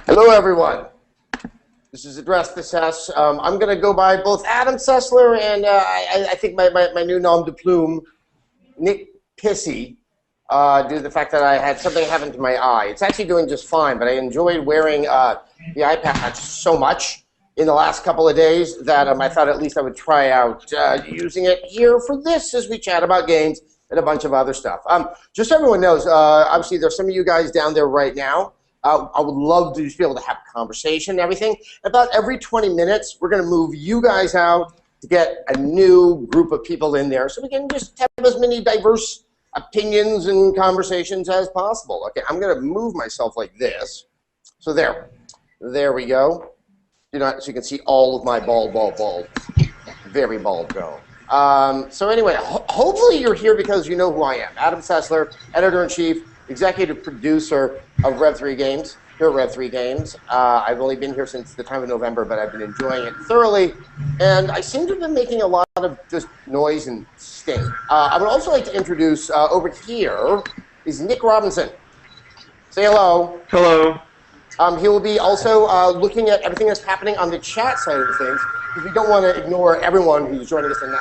Hello, everyone. This is Address the Sess. I'm going to go by both Adam Sessler and I think my new nom de plume, Nick Pissy, due to the fact that I had something happen to my eye. It's actually doing just fine, but I enjoyed wearing the eye patch so much in the last couple of days that I thought at least I would try out using it here for this as we chat about games and a bunch of other stuff. Just so everyone knows, obviously there's some of you guys down there right now. I would love to just be able to have a conversation and everything. About every 20 minutes, we're going to move you guys out to get a new group of people in there so we can just have as many diverse opinions and conversations as possible. Okay, I'm going to move myself like this. So there we go. So you can see all of my bald. Very bald go. So anyway, hopefully you're here because you know who I am. Adam Sessler, Editor-in-Chief, Executive Producer of Rev3 Games, here at Rev3 Games. I've only been here since the time of November, but I've been enjoying it thoroughly, and I seem to have been making a lot of just noise and stink. I would also like to introduce, over here, is Nick Robinson. Say hello. Hello. He will be also looking at everything that's happening on the chat side of things, because we don't want to ignore everyone who's joining us in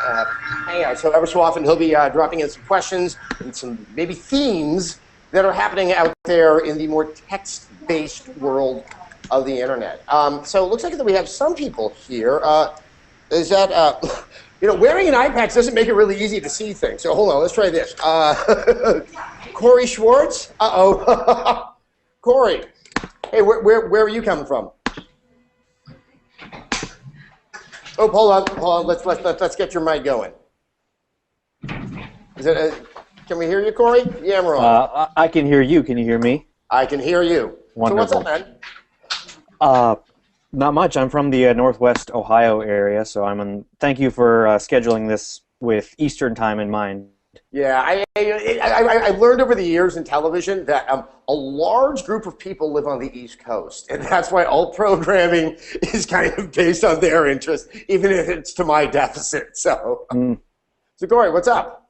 Hangout. So every so often he'll be dropping in some questions and some maybe themes that are happening out there in the more text-based world of the internet. So it looks like that we have some people here. Is that, wearing an eye patch doesn't make it really easy to see things. So hold on, let's try this. Corey Schwartz? Uh-oh. Corey, hey, where are you coming from? Oh, hold on. Let's get your mic going. Is it can we hear you, Corey? Yeah, we're on. I can hear you. Can you hear me? I can hear you. Wonderful. So what's up, man? Not much. I'm from the Northwest Ohio area, so thank you for scheduling this with Eastern time in mind. Yeah, I learned over the years in television that a large group of people live on the East Coast, and that's why all programming is kind of based on their interest, even if it's to my deficit. So, so Corey, what's up?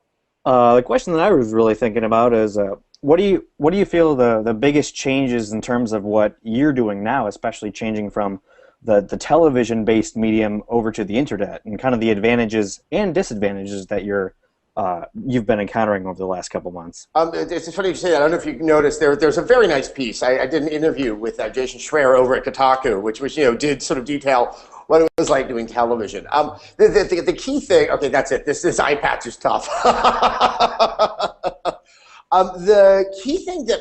The question that I was really thinking about is, what do you feel the biggest changes in terms of what you're doing now, especially changing from the television-based medium over to the internet, and kind of the advantages and disadvantages that you've been encountering over the last couple months? It's funny you say that. I don't know if you noticed, there's a very nice piece. I did an interview with Jason Schreier over at Kotaku, which did sort of detail what it was like doing television. The key thing, okay, that's it. This eye patch is tough. The key thing that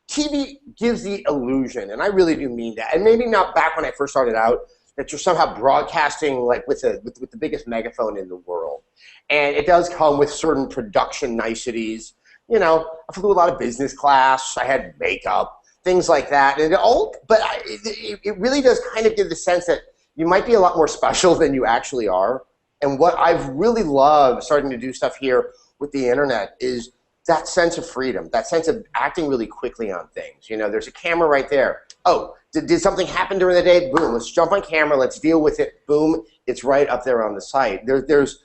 TV gives the illusion, and I really do mean that, and maybe not back when I first started out, that you're somehow broadcasting like with the biggest megaphone in the world. And it does come with certain production niceties. I flew a lot of business class. I had makeup, things like that. And it really does kind of give the sense that you might be a lot more special than you actually are. And what I've really loved starting to do stuff here with the internet is that sense of freedom, that sense of acting really quickly on things. There's a camera right there. Oh, did something happen during the day? Boom, let's jump on camera, let's deal with it. Boom, it's right up there on the site. There's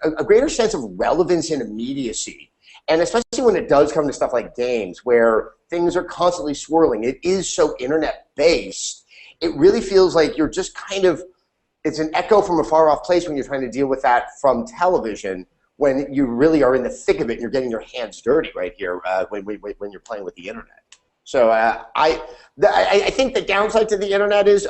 a greater sense of relevance and immediacy. And especially when it does come to stuff like games where things are constantly swirling, it is so internet-based, it really feels like you're just kind of, it's an echo from a far-off place when you're trying to deal with that from television, when you really are in the thick of it and you're getting your hands dirty right here when you're playing with the internet. So I think the downside to the internet is,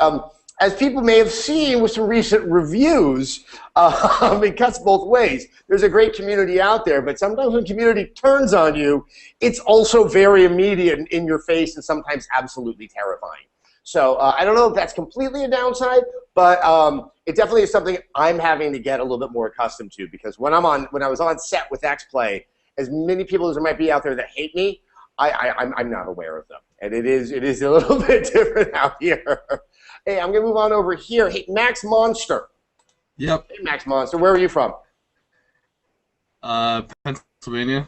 as people may have seen with some recent reviews, it cuts both ways. There's a great community out there, but sometimes when community turns on you, it's also very immediate and in your face and sometimes absolutely terrifying. So I don't know if that's completely a downside, but it definitely is something I'm having to get a little bit more accustomed to, because when I was on set with X-Play, as many people as there might be out there that hate me, I'm not aware of them. And it is a little bit different out here. Hey, I'm going to move on over here. Hey, Max Monster. Yep. Hey, Max Monster. Where are you from? Pennsylvania.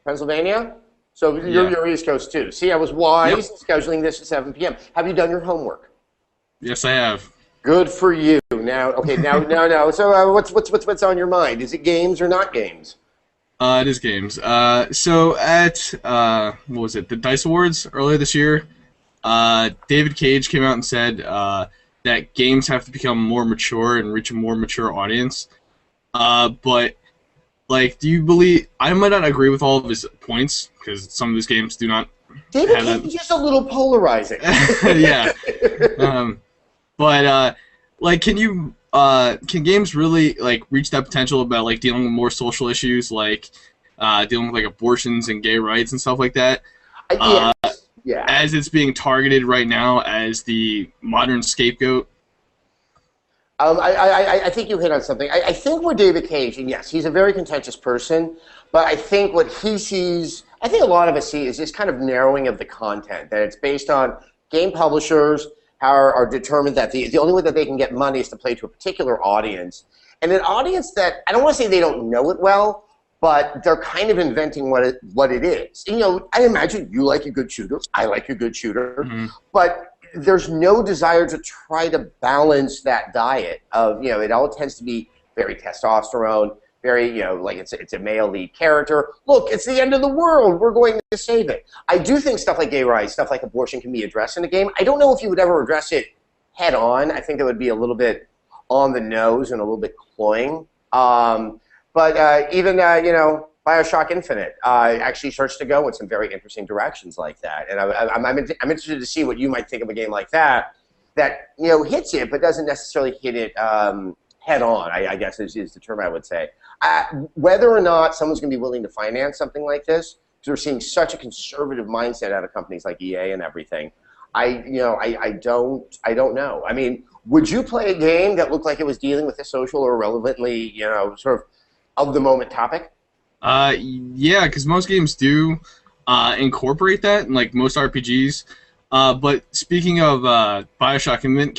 Pennsylvania? So you're East Coast too. See, I was wise scheduling this at 7 p.m. Have you done your homework? Yes, I have. Good for you. Now, okay, now. So what's on your mind? Is it games or not games? It is games. So at what was it? The Dice Awards earlier this year, David Cage came out and said that games have to become more mature and reach a more mature audience. But like, do you believe? I might not agree with all of his points because some of his games do not. David Cage is just a little polarizing. Yeah. But like, can games really like reach that potential about like dealing with more social issues, like dealing with like abortions and gay rights and stuff like that? Yeah. As it's being targeted right now as the modern scapegoat. I think you hit on something. I think with David Cage, and yes, he's a very contentious person, but I think what he sees, I think a lot of us see, is this kind of narrowing of the content, that it's based on game publishers are determined that the only way that they can get money is to play to a particular audience, and an audience that, I don't want to say they don't know it well, but they're kind of inventing what it is. You know, I imagine you like a good shooter, I like a good shooter, but there's no desire to try to balance that diet of, you know, it all tends to be very testosterone, very, you know, like it's a male lead character. Look, it's the end of the world. We're going to save it. I do think stuff like gay rights, stuff like abortion can be addressed in a game. I don't know if you would ever address it head on. I think it would be a little bit on the nose and a little bit cloying. But even, you know, BioShock Infinite actually starts to go in some very interesting directions like that. And I'm interested to see what you might think of a game like that, you know, hits it but doesn't necessarily hit it head on, I guess is the term I would say. Whether or not someone's going to be willing to finance something like this, because we're seeing such a conservative mindset out of companies like EA and everything, I don't know. I mean, would you play a game that looked like it was dealing with a social or relevantly, you know, sort of the moment topic? Yeah, because most games do incorporate that, and like most RPGs. But speaking of BioShock Infinite,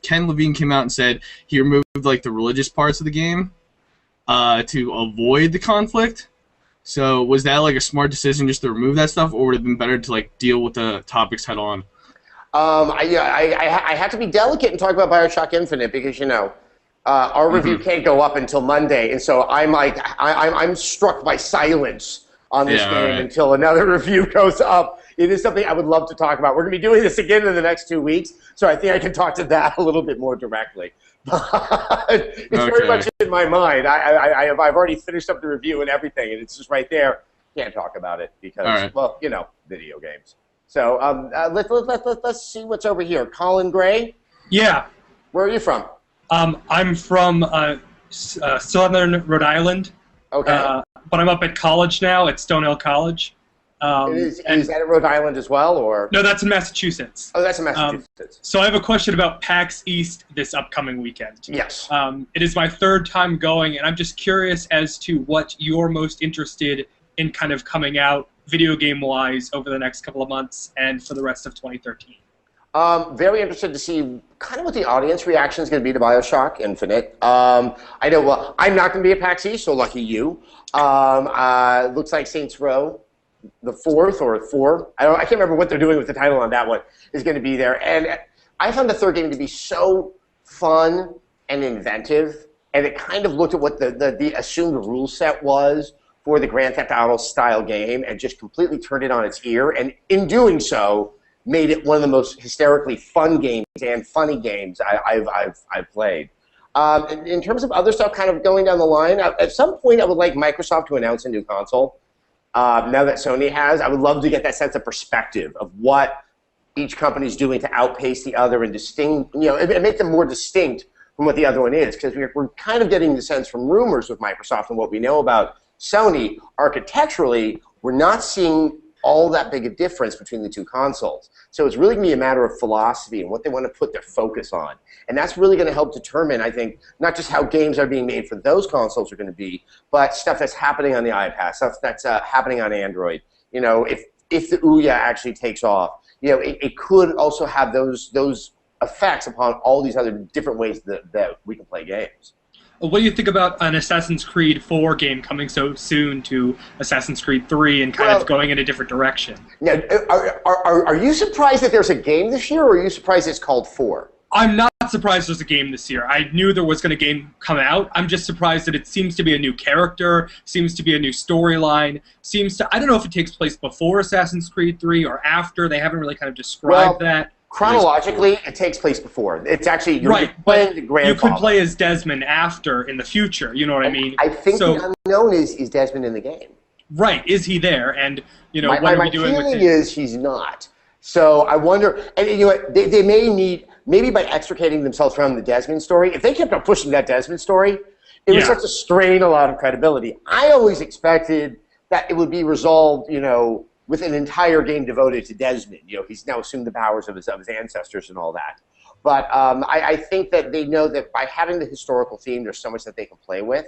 Ken Levine came out and said he removed like the religious parts of the game to avoid the conflict. So was that like a smart decision just to remove that stuff, or would it have been better to like deal with the topics head on? I have to be delicate and talk about BioShock Infinite because, you know, our review can't go up until Monday, and so I'm struck by silence on this game until another review goes up. It is something I would love to talk about. We're going to be doing this again in the next 2 weeks, so I think I can talk to that a little bit more directly. It's very much in my mind. I've already finished up the review and everything, and it's just right there. Can't talk about it because, well, you know, video games. So let's see what's over here. Colin Gray? Yeah. Where are you from? I'm from southern Rhode Island. Okay. But I'm up at college now at Stonehill College. Is that in Rhode Island as well, or? No, that's in Massachusetts. Oh, that's in Massachusetts. So I have a question about PAX East this upcoming weekend. Yes. It is my third time going, and I'm just curious as to what you're most interested in kind of coming out video game-wise over the next couple of months and for the rest of 2013. Very interested to see kind of what the audience reaction is going to be to BioShock Infinite. I know, well, I'm not going to be at PAX East, so lucky you. Looks like Saints Row, the 4th or 4. I can't remember what they're doing with the title on that one, is going to be there. And I found the third game to be so fun and inventive, and it kind of looked at what the assumed rule set was for the Grand Theft Auto style game and just completely turned it on its ear. And in doing so, made it one of the most hysterically fun games and funny games I've played. In terms of other stuff kind of going down the line, at some point I would like Microsoft to announce a new console. Now that Sony has, I would love to get that sense of perspective of what each company's doing to outpace the other and and make them more distinct from what the other one is. Because we're kind of getting the sense from rumors with Microsoft and what we know about Sony, architecturally, we're not seeing all that big a difference between the two consoles. So it's really going to be a matter of philosophy and what they want to put their focus on. And that's really going to help determine, I think, not just how games are being made for those consoles are going to be, but stuff that's happening on the iPad, stuff that's happening on Android. You know, if the OUYA actually takes off, you know, it could also have those effects upon all these other different ways that we can play games. What do you think about an Assassin's Creed 4 game coming so soon to Assassin's Creed 3 and kind of going in a different direction? Now, are you surprised that there's a game this year, or are you surprised it's called 4? I'm not surprised there's a game this year. I knew there was going to game come out. I'm just surprised that it seems to be a new character, seems to be a new storyline, seems to... I don't know if it takes place before Assassin's Creed 3 or after. They haven't really kind of described that. Chronologically, it takes place before. It's actually... Right, but you could play as Desmond after in the future, you know what I mean? I think the unknown is Desmond in the game. Right, is he there? And, you know, what are we doing with him? My feeling is he's not. So I wonder... And, you know what, they may need... Maybe by extricating themselves from the Desmond story, if they kept on pushing that Desmond story, it would start to strain a lot of credibility. I always expected that it would be resolved, you know, with an entire game devoted to Desmond. You know, he's now assumed the powers of his ancestors and all that. But I think that they know that by having the historical theme, there's so much that they can play with.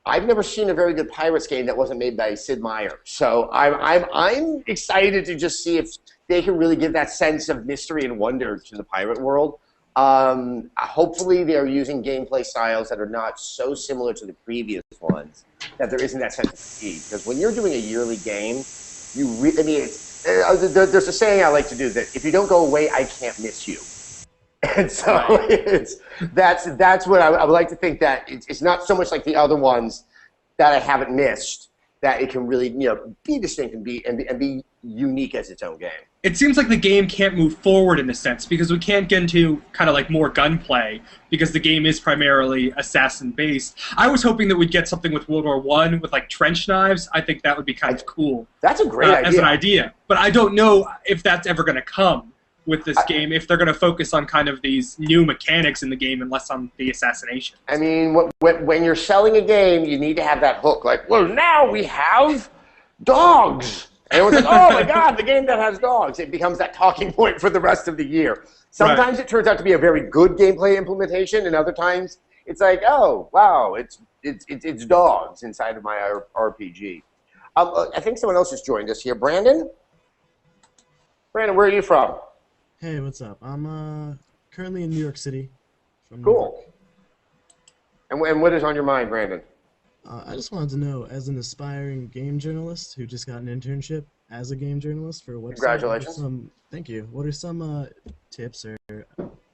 I've never seen a very good Pirates game that wasn't made by Sid Meier. So I'm excited to just see if they can really give that sense of mystery and wonder to the pirate world. Hopefully they're using gameplay styles that are not so similar to the previous ones that there isn't that sense of fatigue. Because when you're doing a yearly game, I mean, there's a saying I like to do that: if you don't go away, I can't miss you. And so that's what I would like to think, that it's not so much like the other ones that I haven't missed, that it can really, you know, be distinct and be unique as its own game. It seems like the game can't move forward in a sense because we can't get into kind of like more gunplay because the game is primarily assassin-based. I was hoping that we'd get something with World War I with like trench knives. I think that would be kind of cool. That's a great idea. As an idea. But I don't know if that's ever going to come with this game, if they're going to focus on kind of these new mechanics in the game and less on the assassination. I mean, when you're selling a game, you need to have that hook. Like, well, now we have dogs. And everyone's like, oh my God, the game that has dogs. It becomes that talking point for the rest of the year. Sometimes it turns out to be a very good gameplay implementation, and other times it's like, oh, wow, it's dogs inside of my RPG. I think someone else just joined us here. Brandon? Brandon, where are you from? Hey, what's up? I'm currently in New York City. Cool. And what is on your mind, Brandon? I just wanted to know, as an aspiring game journalist who just got an internship as a game journalist for a website. Congratulations. Thank you. What are some tips or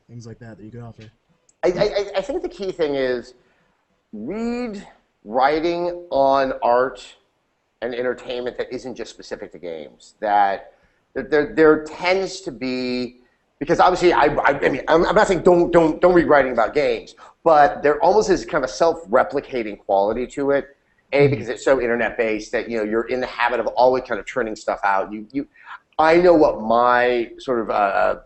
things like that you could offer? I think the key thing is read writing on art and entertainment that isn't just specific to games. That there tends to be, because obviously I mean, I'm not saying don't read writing about games, but there almost is kind of a self-replicating quality to it. Because it's so internet-based that, you know, you're in the habit of always kind of churning stuff out. I know what my sort of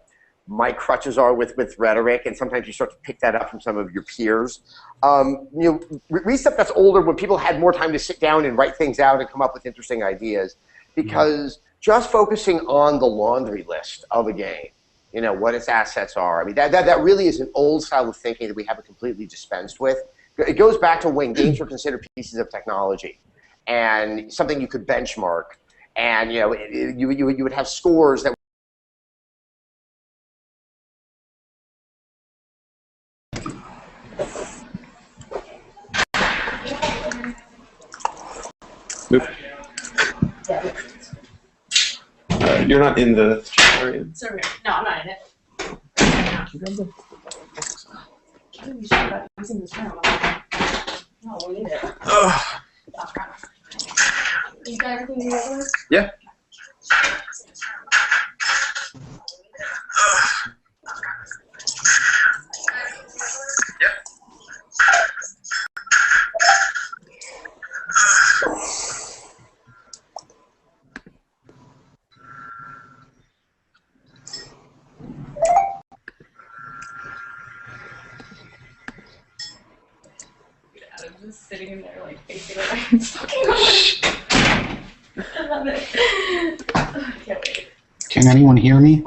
my crutches are with rhetoric, and sometimes you start to pick that up from some of your peers. You know, read stuff that's older when people had more time to sit down and write things out and come up with interesting ideas, because just focusing on the laundry list of a game, you know, what its assets are. I mean, that really is an old style of thinking that we haven't completely dispensed with. It goes back to when games were considered pieces of technology and something you could benchmark. And, you know, you would have scores that you're not in the chat, are you? Sorry. No, I'm not in it. We should have using this room. No, we need it. You got everything you need? Yeah. I'm just sitting in there like facing it like I'm fucking I love it. I can't wait. Can anyone hear me?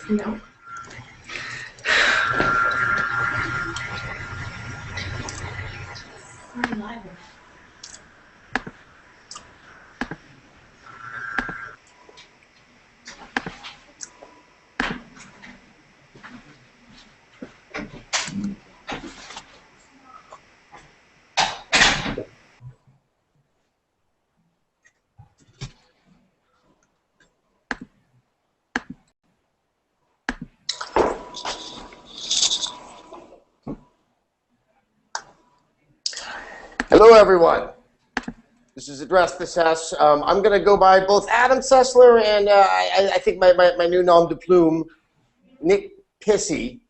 No. I'm live. Hello, everyone. This is addressed to Sess. I'm going to go by both Adam Sessler and I think my new nom de plume, Nick Pissy,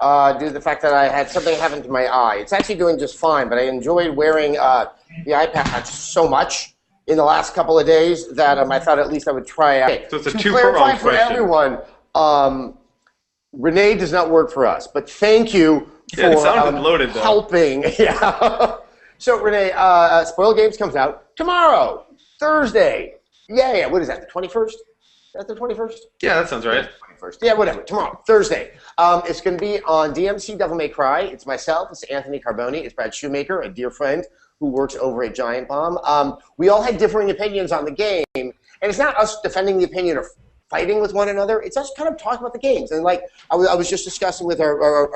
due to the fact that I had something happen to my eye. It's actually doing just fine, but I enjoyed wearing the eye patch so much in the last couple of days that I thought at least I would try out. So it's a to two-pronged clarify for question. everyone, Renee does not work for us, but thank you for Yeah, it sounded loaded, though. helping. Yeah. So Renee, Spoiled Games comes out tomorrow, Thursday. Yeah. What is that? The 21st? Is that the 21st? Yeah, that sounds right. 21st. Yeah, whatever. Tomorrow, Thursday. It's going to be on DMC Devil May Cry. It's myself. It's Anthony Carboni. It's Brad Shoemaker, a dear friend who works over at Giant Bomb. We all had differing opinions on the game, and it's not us defending the opinion or fighting with one another. It's us kind of talking about the games. And like I was just discussing with our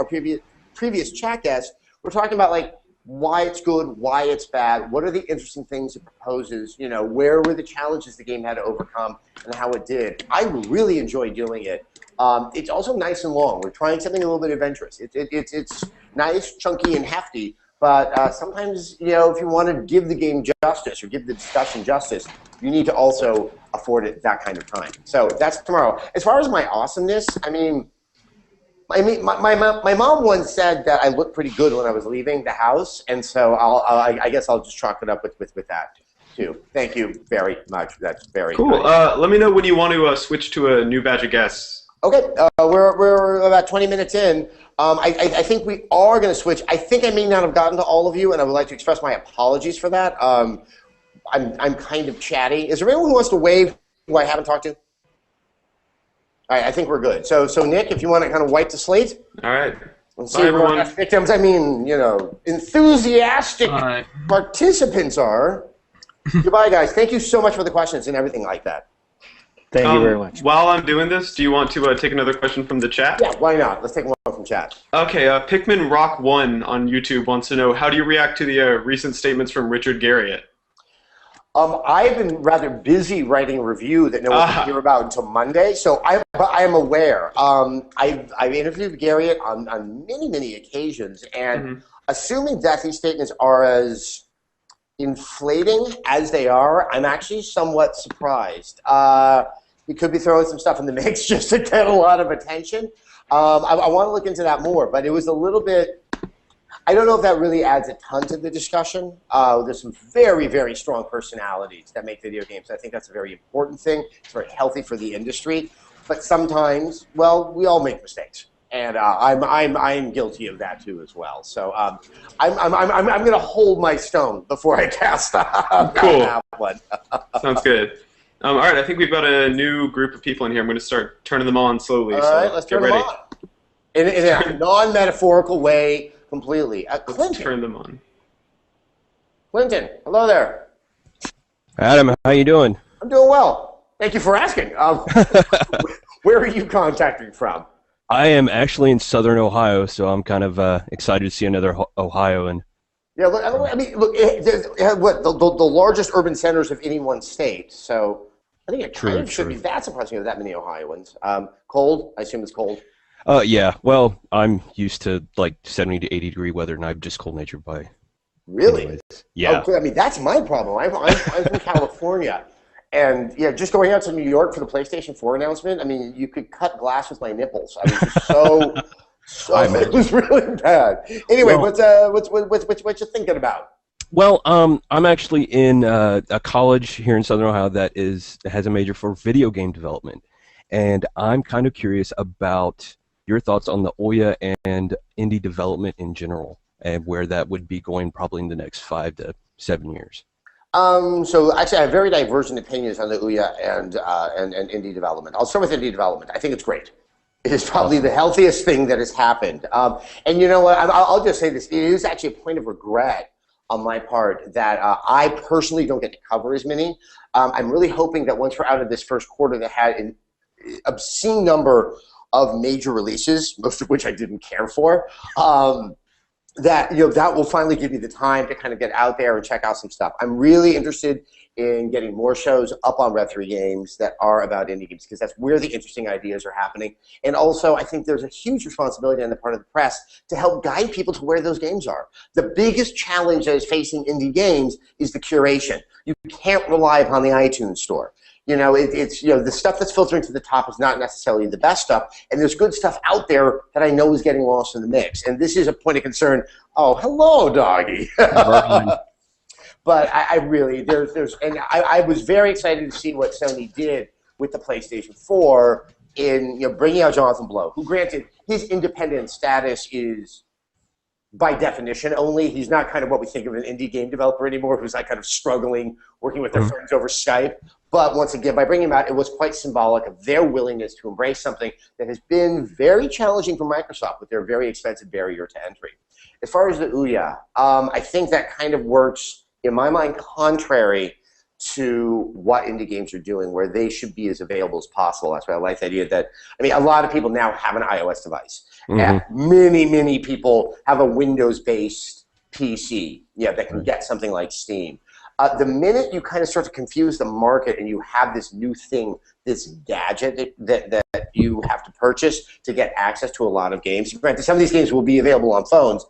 previous chat guest, we're talking about like why it's good, why it's bad, what are the interesting things it proposes, you know, where were the challenges the game had to overcome, and how it did. I really enjoyed doing it. It's also nice and long. We're trying something a little bit adventurous. It's nice, chunky, and hefty, but sometimes, you know, if you want to give the game justice or give the discussion justice, you need to also afford it that kind of time. So that's tomorrow. As far as my awesomeness, I mean, my mom once said that I looked pretty good when I was leaving the house, and so I guess I'll just chalk it up with that too. Thank you very much. That's very Cool. nice. Let me know when you want to switch to a new batch of guests. Okay, we're about 20 minutes in. I think we are going to switch. I think I may not have gotten to all of you, and I would like to express my apologies for that. I'm kind of chatty. Is there anyone who wants to wave who I haven't talked to? All right, I think we're good. So Nick, if you want to kind of wipe the slate. All right. And Bye, everyone. what victims, I mean, you know, enthusiastic participants are. Goodbye, guys. Thank you so much for the questions and everything like that. Thank you very much. While I'm doing this, do you want to take another question from the chat? Yeah, why not? Let's take one from chat. Okay, Pikmin Rock 1 on YouTube wants to know, how do you react to the recent statements from Richard Garriott? I've been rather busy writing a review that no one can hear about until Monday, so I am aware. I've interviewed Garriott on many occasions, and assuming that these statements are as inflating as they are, I'm actually somewhat surprised. He could be throwing some stuff in the mix just to get a lot of attention. I want to look into that more, but it was a little bit. I don't know if that really adds a ton to the discussion. There's some very strong personalities that make video games. I think that's a very important thing. It's very healthy for the industry. But sometimes, well, we all make mistakes, and I'm guilty of that too as well. So I'm going to hold my stone before I cast that one. Sounds good. All right, I think we've got a new group of people in here. I'm going to start turning them on slowly. All right, let's turn them on. In a non-metaphorical way. Completely. Clinton. Let's turn them on. Clinton, hello there. Adam, how you doing? I'm doing well. Thank you for asking. Where are you contacting from? I am actually in Southern Ohio, so I'm kind of excited to see another Ohioan. Yeah, look, I mean, look, what the largest urban centers of any one state. So I think it kind of should be that surprising with that many Ohioans. Cold? I assume it's cold. Yeah. Well, I'm used to like 70 to 80 degree weather, and I'm just cold-natured by. Really? Anyways. Yeah. Oh, I mean, that's my problem. I'm from California, and yeah, just going out to New York for the PlayStation 4 announcement. I mean, you could cut glass with my nipples. I mean, just so it was really bad. Anyway, well, what you thinking about? Well, I'm actually in a college here in Southern Ohio that has a major for video game development, and I'm kind of curious about your thoughts on the OUYA and indie development in general, and where that would be going probably in the next 5 to 7 years. So actually, I have very divergent opinions on the OUYA and indie development. I'll start with indie development. I think it's great. It is probably the healthiest thing that has happened. And you know what? I'll just say this. It is actually a point of regret on my part that I personally don't get to cover as many. I'm really hoping that once we're out of this first quarter that had an obscene number of major releases, most of which I didn't care for, that that will finally give me the time to kind of get out there and check out some stuff. I'm really interested in getting more shows up on Red3 Games that are about indie games, because that's where the interesting ideas are happening. And also, I think there's a huge responsibility on the part of the press to help guide people to where those games are. The biggest challenge that is facing indie games is the curation. You can't rely upon the iTunes store. You know, it's the stuff that's filtering to the top is not necessarily the best stuff, and there's good stuff out there that I know is getting lost in the mix. And this is a point of concern. Oh, hello, doggy. But I really, and I was very excited to see what Sony did with the PlayStation 4 in bringing out Jonathan Blow, who, granted, his independent status is by definition only. He's not kind of what we think of an indie game developer anymore, who's like kind of struggling, working with their friends over Skype. But once again, by bringing him out, it was quite symbolic of their willingness to embrace something that has been very challenging for Microsoft with their very expensive barrier to entry. As far as the OUYA, I think that kind of works, in my mind, contrary to what indie games are doing, where they should be as available as possible. That's why I like the idea that, I mean, a lot of people now have an iOS device. Many people have a Windows-based PC that can get something like Steam. The minute you kind of start to confuse the market and you have this new thing, this gadget that you have to purchase to get access to a lot of games. Granted, some of these games will be available on phones.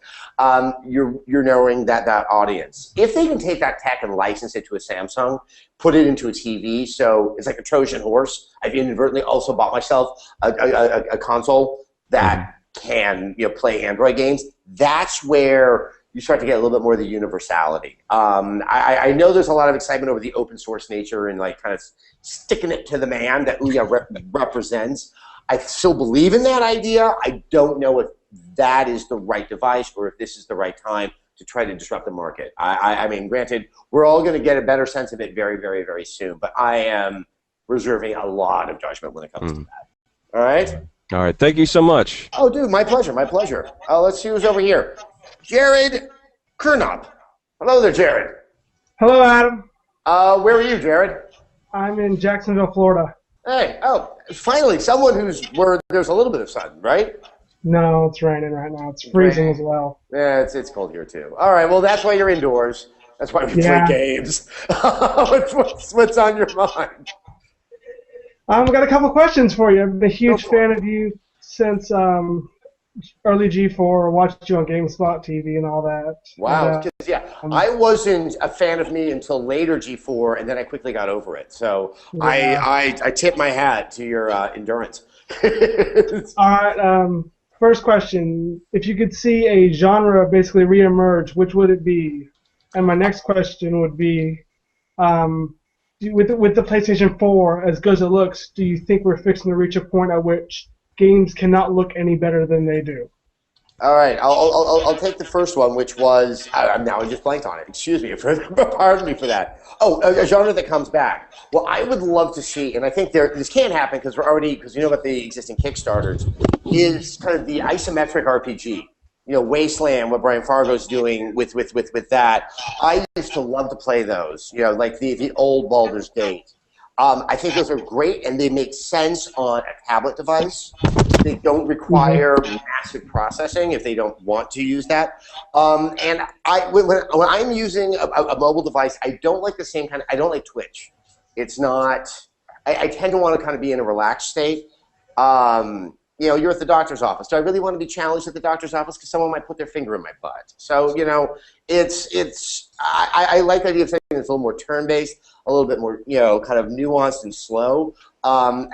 You're narrowing that audience. If they can take that tech and license it to a Samsung, put it into a TV, so it's like a Trojan horse. I've inadvertently also bought myself a console that can play Android games. That's where you start to get a little bit more of the universality. I know there's a lot of excitement over the open source nature and like kind of sticking it to the man that OUYA represents. I still believe in that idea. I don't know if that is the right device or if this is the right time to try to disrupt the market. I mean, granted, we're all going to get a better sense of it very, very, very soon, but I am reserving a lot of judgment when it comes to that. All right? All right. Thank you so much. Oh, dude, my pleasure, my pleasure. Let's see who's over here. Jared Kernop. Hello there, Jared. Hello, Adam. Where are you, Jared? I'm in Jacksonville, Florida. Hey, finally, someone where there's a little bit of sun, right? No, it's raining right now. It's freezing as well. Yeah, it's cold here too. All right, well, that's why you're indoors. That's why we play games. What's on your mind? I've got a couple questions for you. I've been a huge fan of you since early G4, watched you on GameSpot TV and all that. Wow, and, I wasn't a fan of me until later G4, and then I quickly got over it. So I tip my hat to your endurance. All right, first question. If you could see a genre basically reemerge, which would it be? And my next question would be, with the PlayStation 4, as good as it looks, do you think we're fixing to reach a point at which games cannot look any better than they do? All right, I'll take the first one, which was I just blanked on it. Excuse me, pardon me for that. Oh, a genre that comes back. Well, I would love to see, and I think this can't happen because because you know about the existing Kickstarters, is kind of the isometric RPG. Wasteland, what Brian Fargo's doing with that. I used to love to play those. Like the old Baldur's Gate. I think those are great, and they make sense on a tablet device. They don't require massive processing if they don't want to use that. And when I'm using a mobile device, I don't like the same kind of. I don't like Twitch. It's not. I tend to want to kind of be in a relaxed state. You're at the doctor's office. Do I really want to be challenged at the doctor's office because someone might put their finger in my butt? So I like the idea of something that's a little more turn-based, a little bit more kind of nuanced and slow. I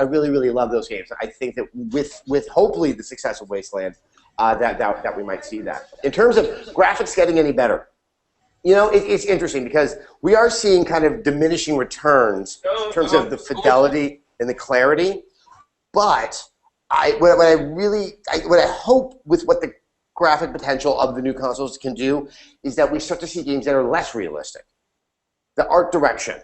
really love those games. I think that with hopefully the success of Wasteland, that we might see that. In terms of graphics getting any better, it's interesting because we are seeing kind of diminishing returns in terms of the fidelity and the clarity, but what I hope with what the graphic potential of the new consoles can do is that we start to see games that are less realistic. The art direction,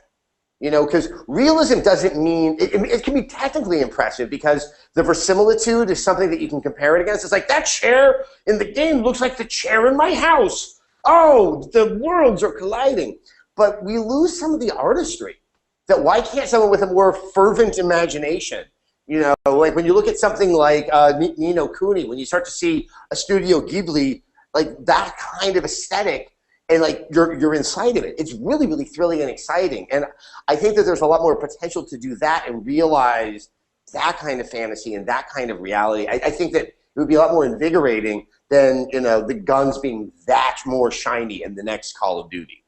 because realism doesn't mean it can be technically impressive because the verisimilitude is something that you can compare it against. It's like that chair in the game looks like the chair in my house. Oh, the worlds are colliding, but we lose some of the artistry. That why can't someone with a more fervent imagination? Like when you look at something like Ni no Kuni, when you start to see a Studio Ghibli, like that kind of aesthetic and like you're inside of it. It's really, really thrilling and exciting. And I think that there's a lot more potential to do that and realize that kind of fantasy and that kind of reality. I think that it would be a lot more invigorating than, you know, the guns being that more shiny in the next Call of Duty.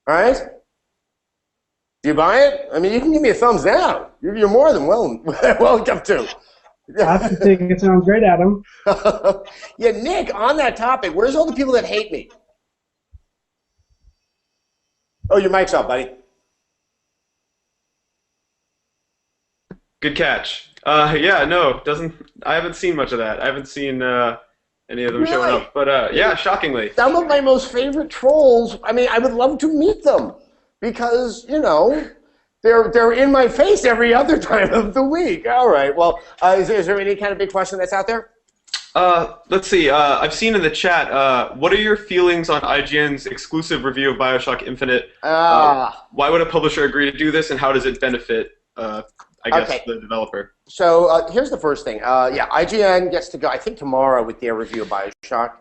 All right? Do you buy it? I mean, you can give me a thumbs down. You're more than welcome to. I think it sounds great, Adam. Yeah, Nick, on that topic, where's all the people that hate me? Oh, your mic's off, buddy. Good catch. Yeah, no, I haven't seen much of that. I haven't seen any of them showing up. But yeah, shockingly. Some of my most favorite trolls, I mean, I would love to meet them because, you know, they're in my face every other time of the week. All right, well, is there any kind of big question that's out there? Let's see. I've seen in the chat, what are your feelings on IGN's exclusive review of BioShock Infinite? Why would a publisher agree to do this, and how does it benefit, I guess, the developer? So here's the first thing. Yeah, IGN gets to go, I think, tomorrow with their review of BioShock.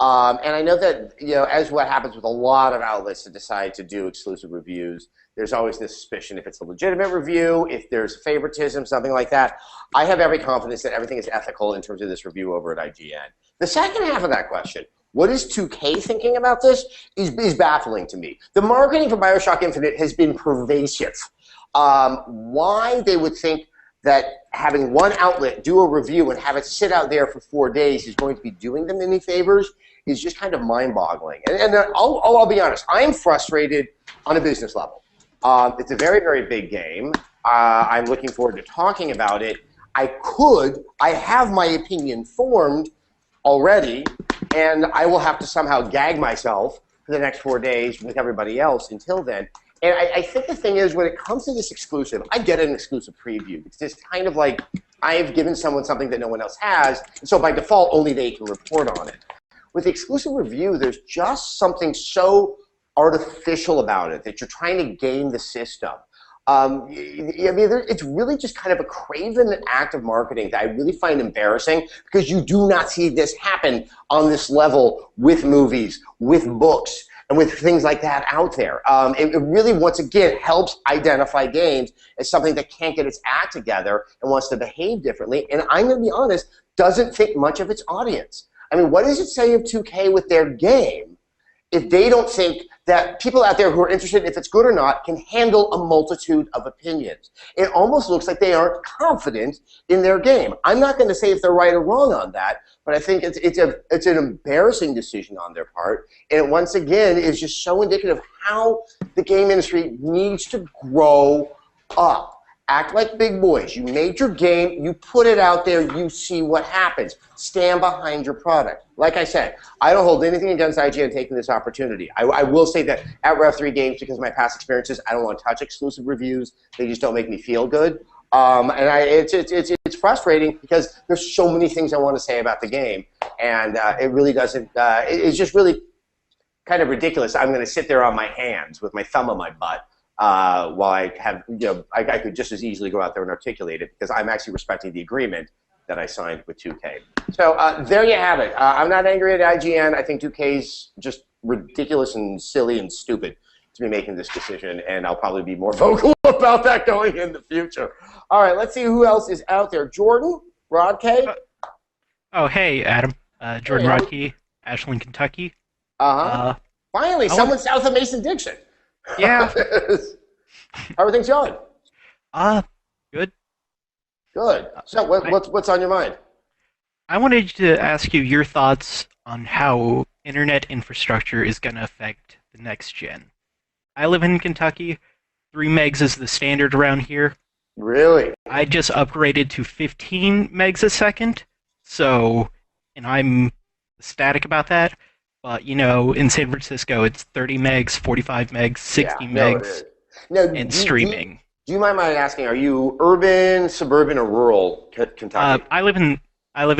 And I know that, you know, as what happens with a lot of outlets that decide to do exclusive reviews, there's always this suspicion if it's a legitimate review, if there's favoritism, something like that. I have every confidence that everything is ethical in terms of this review over at IGN. The second half of that question, what is 2K thinking about this, is baffling to me. The marketing for BioShock Infinite has been pervasive. Why they would think that having one outlet do a review and have it sit out there for 4 days is going to be doing them any favors is just kind of mind-boggling. And I'll be honest, I'm frustrated on a business level. It's a very, very big game. I'm looking forward to talking about it. I have my opinion formed already, and I will have to somehow gag myself for the next 4 days with everybody else until then. And I think the thing is, when it comes to this exclusive, I get an exclusive preview. It's just kind of like I've given someone something that no one else has, and so by default, only they can report on it. With the exclusive review, there's just something so artificial about it that you're trying to game the system. I mean, it's really just kind of a craven act of marketing that I really find embarrassing because you do not see this happen on this level with movies, with books, and with things like that out there. It really, once again, helps identify games as something that can't get its act together and wants to behave differently. And I'm going to be honest, doesn't think much of its audience. I mean, what does it say of 2K with their game if they don't think that people out there who are interested if it's good or not can handle a multitude of opinions? It almost looks like they aren't confident in their game. I'm not going to say if they're right or wrong on that, but I think it's an embarrassing decision on their part. And it, once again, is just so indicative of how the game industry needs to grow up. Act like big boys. You made your game, you put it out there, you see what happens. Stand behind your product. Like I said, I don't hold anything against IGN taking this opportunity. I will say that at Rev3 Games, because of my past experiences, I don't want to touch exclusive reviews. They just don't make me feel good. And it's frustrating because there's so many things I want to say about the game, and it really doesn't. It's just really kind of ridiculous. I'm going to sit there on my hands with my thumb on my butt. While I have, you know, I could just as easily go out there and articulate it because I'm actually respecting the agreement that I signed with 2K. So there you have it. I'm not angry at IGN. I think 2K's just ridiculous and silly and stupid to be making this decision, and I'll probably be more vocal about that going in the future. All right, let's see who else is out there. Jordan, Rodkay. Oh, hey, Adam. Jordan Rodkey, Ashland, Kentucky. Finally, someone south of Mason-Dixon. Yeah. How are things going? Good. Good. So what's on your mind? I wanted to ask you your thoughts on how internet infrastructure is going to affect the next gen. I live in Kentucky. 3 megs is the standard around here. Really? I just upgraded to 15 megs a second, so, and I'm ecstatic about that. But, you know, in San Francisco, it's 30 megs, 45 megs, 60 megs, and streaming. Do you mind asking, are you urban, suburban, or rural Kentucky? I live in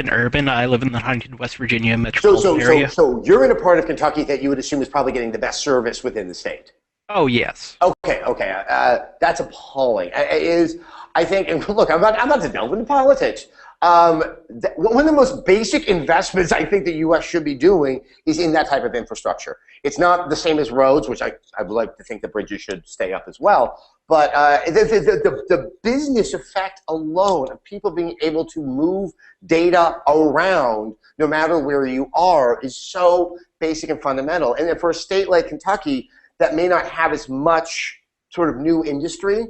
urban. I live in the Huntington, West Virginia metropolitan area. So you're in a part of Kentucky that you would assume is probably getting the best service within the state. Oh yes. Okay, that's appalling. I think, and look, I'm not to delve into politics. One of the most basic investments I think the U.S. should be doing is in that type of infrastructure. It's not the same as roads, which I would like to think the bridges should stay up as well. But the business effect alone of people being able to move data around, no matter where you are, is so basic and fundamental. And then for a state like Kentucky that may not have as much sort of new industry,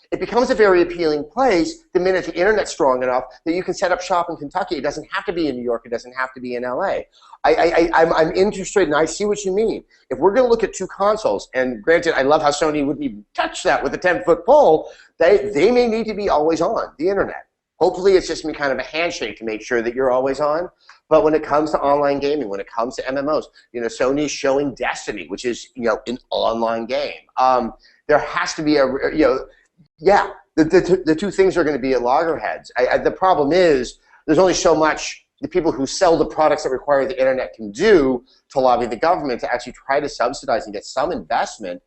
it becomes a very appealing place the minute the internet's strong enough that you can set up shop in Kentucky. It doesn't have to be in New York. It doesn't have to be in LA. I'm interested, and I see what you mean. If we're going to look at two consoles, and granted, I love how Sony wouldn't even touch that with a 10-foot pole, they may need to be always on the internet. Hopefully, it's just kind of a handshake to make sure that you're always on. But when it comes to online gaming, when it comes to MMOs, Sony's showing Destiny, which is, an online game. There has to be the two things are going to be at loggerheads. The problem is there's only so much the people who sell the products that require the internet can do to lobby the government to actually try to subsidize and get some investment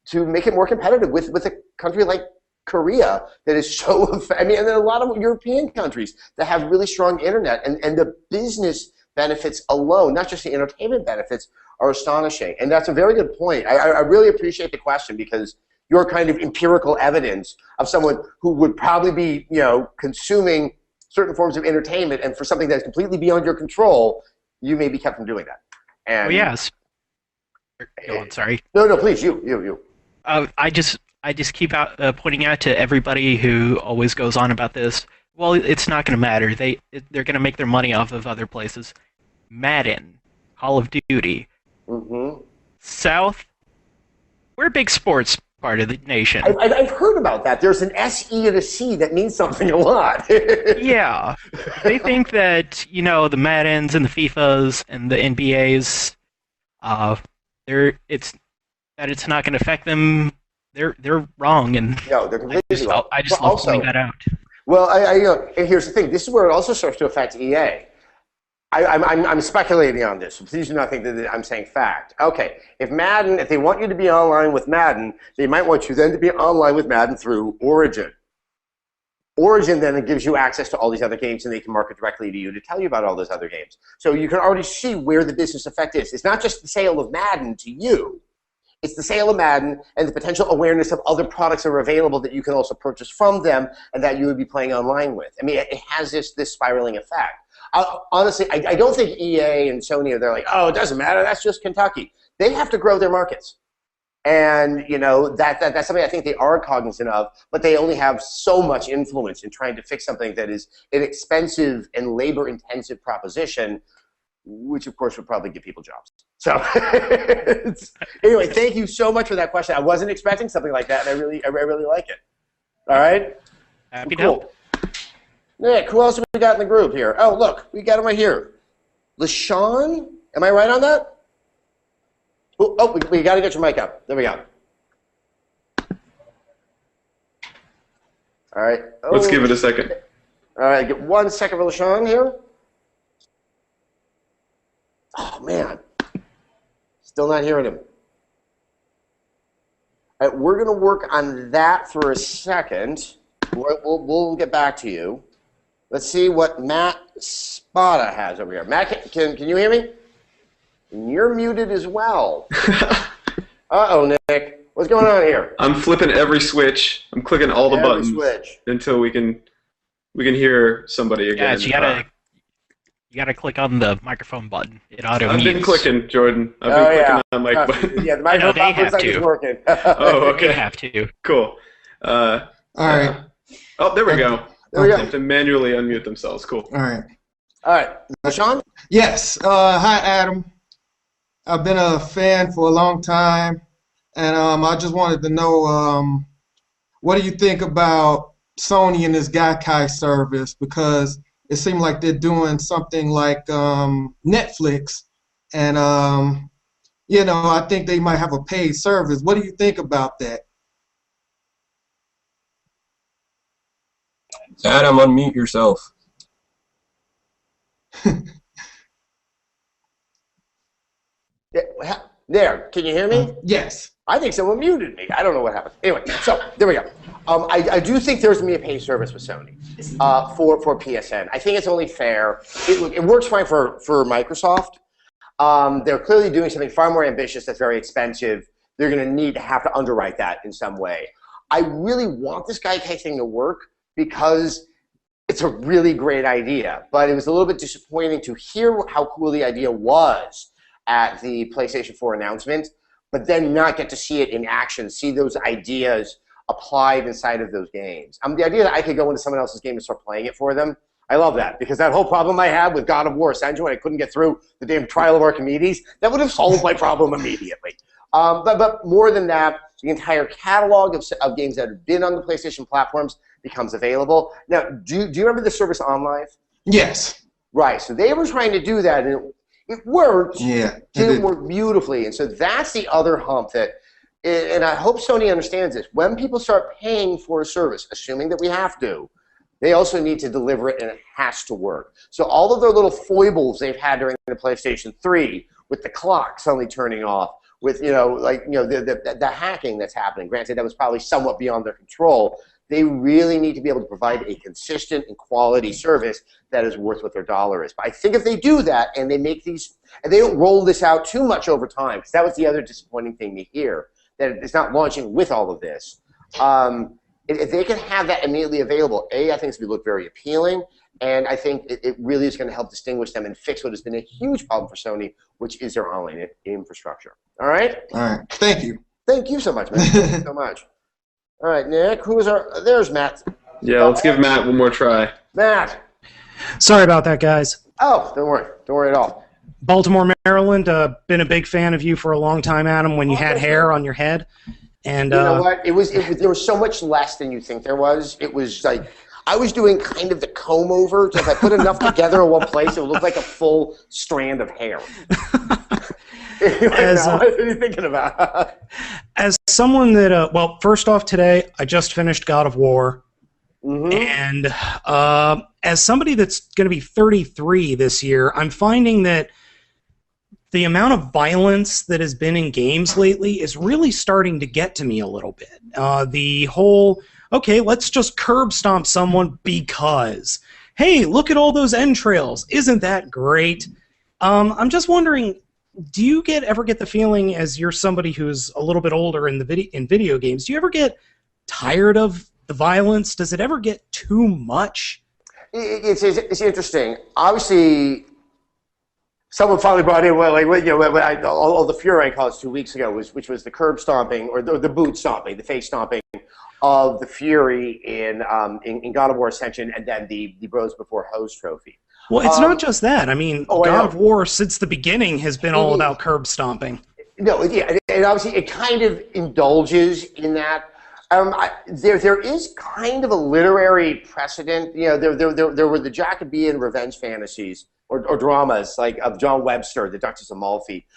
to make it more competitive with a country like Korea that is so, and there are a lot of European countries that have really strong internet, and the business benefits alone, not just the entertainment benefits, are astonishing. And that's a very good point. I really appreciate the question, because your kind of empirical evidence of someone who would probably be, consuming certain forms of entertainment, and for something that's completely beyond your control, you may be kept from doing that. And yes. Go on, sorry. No, please, you. I just keep pointing out to everybody who always goes on about this. Well, it's not going to matter. They're going to make their money off of other places. Madden, Call of Duty, South. We're a big sports part of the nation. I've heard about that. There's an SE and a C that means something a lot. Yeah, they think that the Maddens and the FIFAs and the NBAs, it's not going to affect them. They're wrong, and no, they're completely wrong. I just love pointing that out. Well, and here's the thing. This is where it also starts to affect EA. I'm speculating on this, so please do not think that I'm saying fact. Okay, if they want you to be online with Madden, they might want you then to be online with Madden through Origin. Origin then gives you access to all these other games, and they can market directly to you to tell you about all those other games. So you can already see where the business effect is. It's not just the sale of Madden to you. It's the sale of Madden and the potential awareness of other products that are available that you can also purchase from them and that you would be playing online with. I mean, it has this spiraling effect. Honestly, I don't think EA and Sony they're like, oh, it doesn't matter. That's just Kentucky. They have to grow their markets. And, that's something I think they are cognizant of, but they only have so much influence in trying to fix something that is an expensive and labor-intensive proposition, which, of course, would probably give people jobs. So, anyway, thank you so much for that question. I wasn't expecting something like that, and I really like it. All right? Happy to help. Nick, who else have we got in the group here? Oh, look, we got him right here. LaShawn? Am I right on that? Oh, we got to get your mic up. There we go. All right. Oh. Let's give it a second. All right, get 1 second for LaShawn here. Oh, man. Still not hearing him. All right, we're going to work on that for a second. We'll get back to you. Let's see what Matt Spada has over here. Matt, can you hear me? And you're muted as well. Uh-oh, Nick. What's going on here? I'm flipping every switch. I'm clicking all the buttons until we can hear somebody again. Yeah, you gotta click on the microphone button. It auto I've been clicking, Jordan. I've been clicking on the mic button. Yeah, the microphone button looks like it's working. Oh, okay. They have to. Cool. All right. Oh, there we go. There we go. They have to manually unmute themselves. Cool. All right. All right. LaShawn? Yes. Hi, Adam. I've been a fan for a long time, and I just wanted to know what do you think about Sony and this Gaikai service, because it seemed like they're doing something like Netflix, and I think they might have a paid service. What do you think about that? Adam, unmute yourself. Yeah, There, can you hear me? Yes. I think someone muted me. I don't know what happened. Anyway, so there we go. I do think there's going to be a pay service with Sony for PSN. I think it's only fair. It works fine for Microsoft. They're clearly doing something far more ambitious that's very expensive. They're going to need to have to underwrite that in some way. I really want this Gaikai thing to work because it's a really great idea, but it was a little bit disappointing to hear how cool the idea was at the PlayStation 4 announcement, but then not get to see it in action, see those ideas applied inside of those games. The idea that I could go into someone else's game and start playing it for them, I love that, because that whole problem I had with God of War Ascension when I couldn't get through the damn Trial of Archimedes, that would have solved my problem immediately. But more than that, the entire catalog of games that have been on the PlayStation platforms becomes available. Now, do you remember the service OnLive? Yes. Right, so they were trying to do that, and it worked. Yeah. It didn't work beautifully, and so that's the other hump that, and I hope Sony understands this. When people start paying for a service, assuming that we have to, they also need to deliver it, and it has to work. So all of their little foibles they've had during the PlayStation 3, with the clock suddenly turning off, with the hacking that's happening. Granted, that was probably somewhat beyond their control. They really need to be able to provide a consistent and quality service that is worth what their dollar is. But I think if they do that and they make these, and they don't roll this out too much over time, because that was the other disappointing thing to hear, that it's not launching with all of this. If they can have that immediately available, I think it's going to look very appealing, and I think it really is going to help distinguish them and fix what has been a huge problem for Sony, which is their online infrastructure. All right? All right. Thank you. Thank you so much, man. Thank you so much. All right, Nick, there's Matt. Yeah, let's give Matt one more try. Matt. Sorry about that, guys. Oh, don't worry. Don't worry at all. Baltimore, Maryland, been a big fan of you for a long time, Adam, when you had hair on your head. And you know what? There was so much less than you think there was. It was like, I was doing kind of the comb over. So if I put enough together in one place, it would look like a full strand of hair. What are you thinking about? As someone that, well, first off today, I just finished God of War. Mm-hmm. And as somebody that's going to be 33 this year, I'm finding that the amount of violence that has been in games lately is really starting to get to me a little bit. The whole, okay, let's just curb stomp someone because, hey, look at all those entrails. Isn't that great? I'm just wondering, do you ever get the feeling, as you're somebody who's a little bit older in video games, do you ever get tired of the violence? Does it ever get too much? It's interesting. Obviously, someone finally brought in all the fury I caused 2 weeks ago, which was the curb stomping or the boot stomping, the face stomping of the Fury in God of War Ascension, and then the Bros Before Hose trophy. Well, it's not just that. I mean, God of War since the beginning has been all about curb stomping. No, yeah, and obviously it kind of indulges in that. There is kind of a literary precedent. You know, there were the Jacobean revenge fantasies or dramas like of John Webster, the Duchess of Malfi.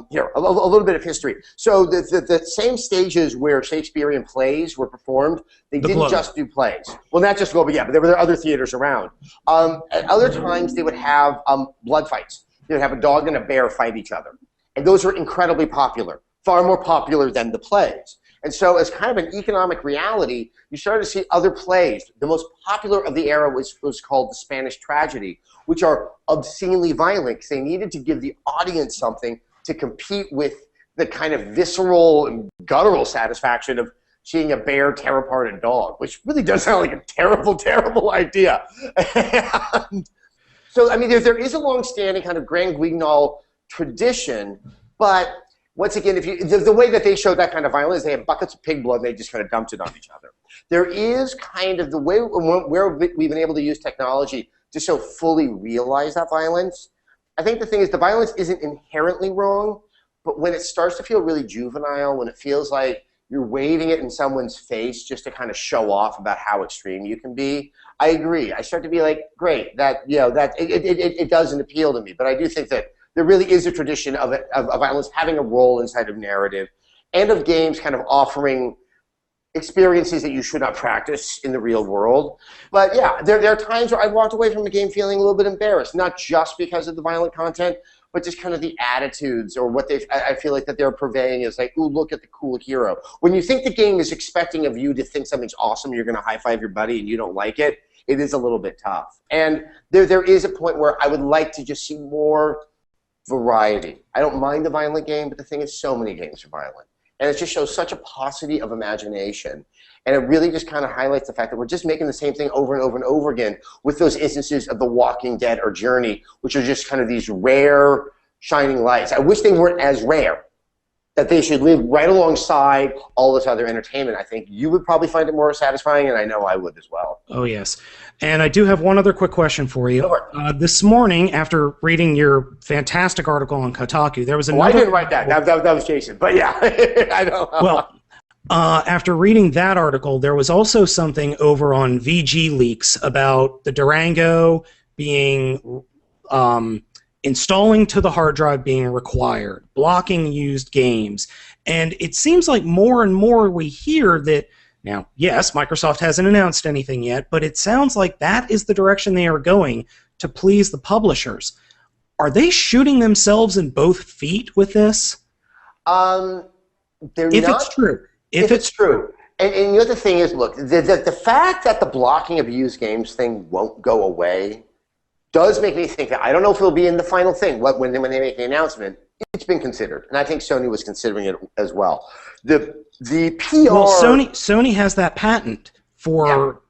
Here, a little bit of history. So the same stages where Shakespearean plays were performed, they didn't just do plays. Well, not just Globe, yeah, but there were other theaters around. At other times, they would have blood fights. They would have a dog and a bear fight each other. And those were incredibly popular, far more popular than the plays. And so as kind of an economic reality, you started to see other plays. The most popular of the era was called the Spanish tragedy, which are obscenely violent because they needed to give the audience something to compete with the kind of visceral and guttural satisfaction of seeing a bear tear apart a dog, which really does sound like a terrible, terrible idea. And so, I mean, there is a long-standing kind of Grand Guignol tradition, but once again, the way that they show that kind of violence, they have buckets of pig blood and they just kind of dumped it on each other. There is kind of the way where we've been able to use technology to so fully realize that violence. I think the thing is the violence isn't inherently wrong, but when it starts to feel really juvenile, when it feels like you're waving it in someone's face just to kind of show off about how extreme you can be, I agree. I start to be like, great, that it doesn't appeal to me, but I do think that there really is a tradition of violence having a role inside of narrative and of games kind of offering experiences that you should not practice in the real world. But yeah, there are times where I walked away from a game feeling a little bit embarrassed, not just because of the violent content, but just kind of the attitudes or what I feel like that they're purveying is like, ooh, look at the cool hero. When you think the game is expecting of you to think something's awesome, you're going to high-five your buddy and you don't like it, it is a little bit tough. And there is a point where I would like to just see more variety. I don't mind the violent game, but the thing is so many games are violent. And it just shows such a paucity of imagination. And it really just kind of highlights the fact that we're just making the same thing over and over and over again with those instances of The Walking Dead or Journey, which are just kind of these rare shining lights. I wish they weren't as rare, that they should live right alongside all this other entertainment. I think you would probably find it more satisfying, and I know I would as well. Oh, yes. And I do have one other quick question for you. This morning, after reading your fantastic article on Kotaku, there was another... I didn't write that. That was Jason. But yeah, I know. Well, after reading that article, there was also something over on VG Leaks about the Durango being... installing to the hard drive being required, blocking used games. And it seems like more and more we hear that, now, yes, Microsoft hasn't announced anything yet, but it sounds like that is the direction they are going to please the publishers. Are they shooting themselves in both feet with this? It's true. If it's true. And the other thing is, look, the fact that the blocking of used games thing won't go away does make me think that I don't know if it'll be in the final thing. When they make the announcement, it's been considered, and I think Sony was considering it as well. The PR. Well, Sony has that patent for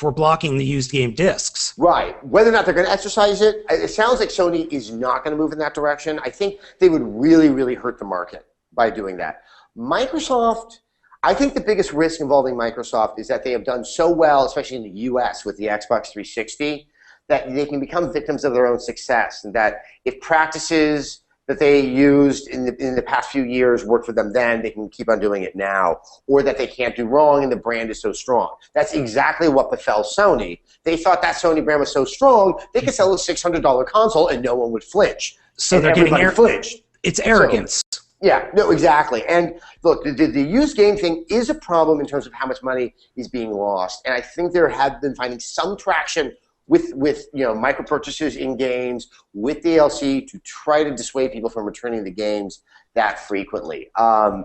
blocking the used game discs. Right. Whether or not they're going to exercise it, it sounds like Sony is not going to move in that direction. I think they would really, really hurt the market by doing that. Microsoft. I think the biggest risk involving Microsoft is that they have done so well, especially in the U.S. with the Xbox 360. That they can become victims of their own success, and that if practices that they used in the past few years worked for them then, they can keep on doing it now, or that they can't do wrong and the brand is so strong. That's exactly what befell Sony. They thought that Sony brand was so strong, they could sell a $600 console and no one would flinch. So they're getting flinched. It's arrogance. So, yeah, no, exactly. And look, the used game thing is a problem in terms of how much money is being lost, and I think there have been finding some traction with micro purchases in games, with DLC to try to dissuade people from returning the games that frequently. I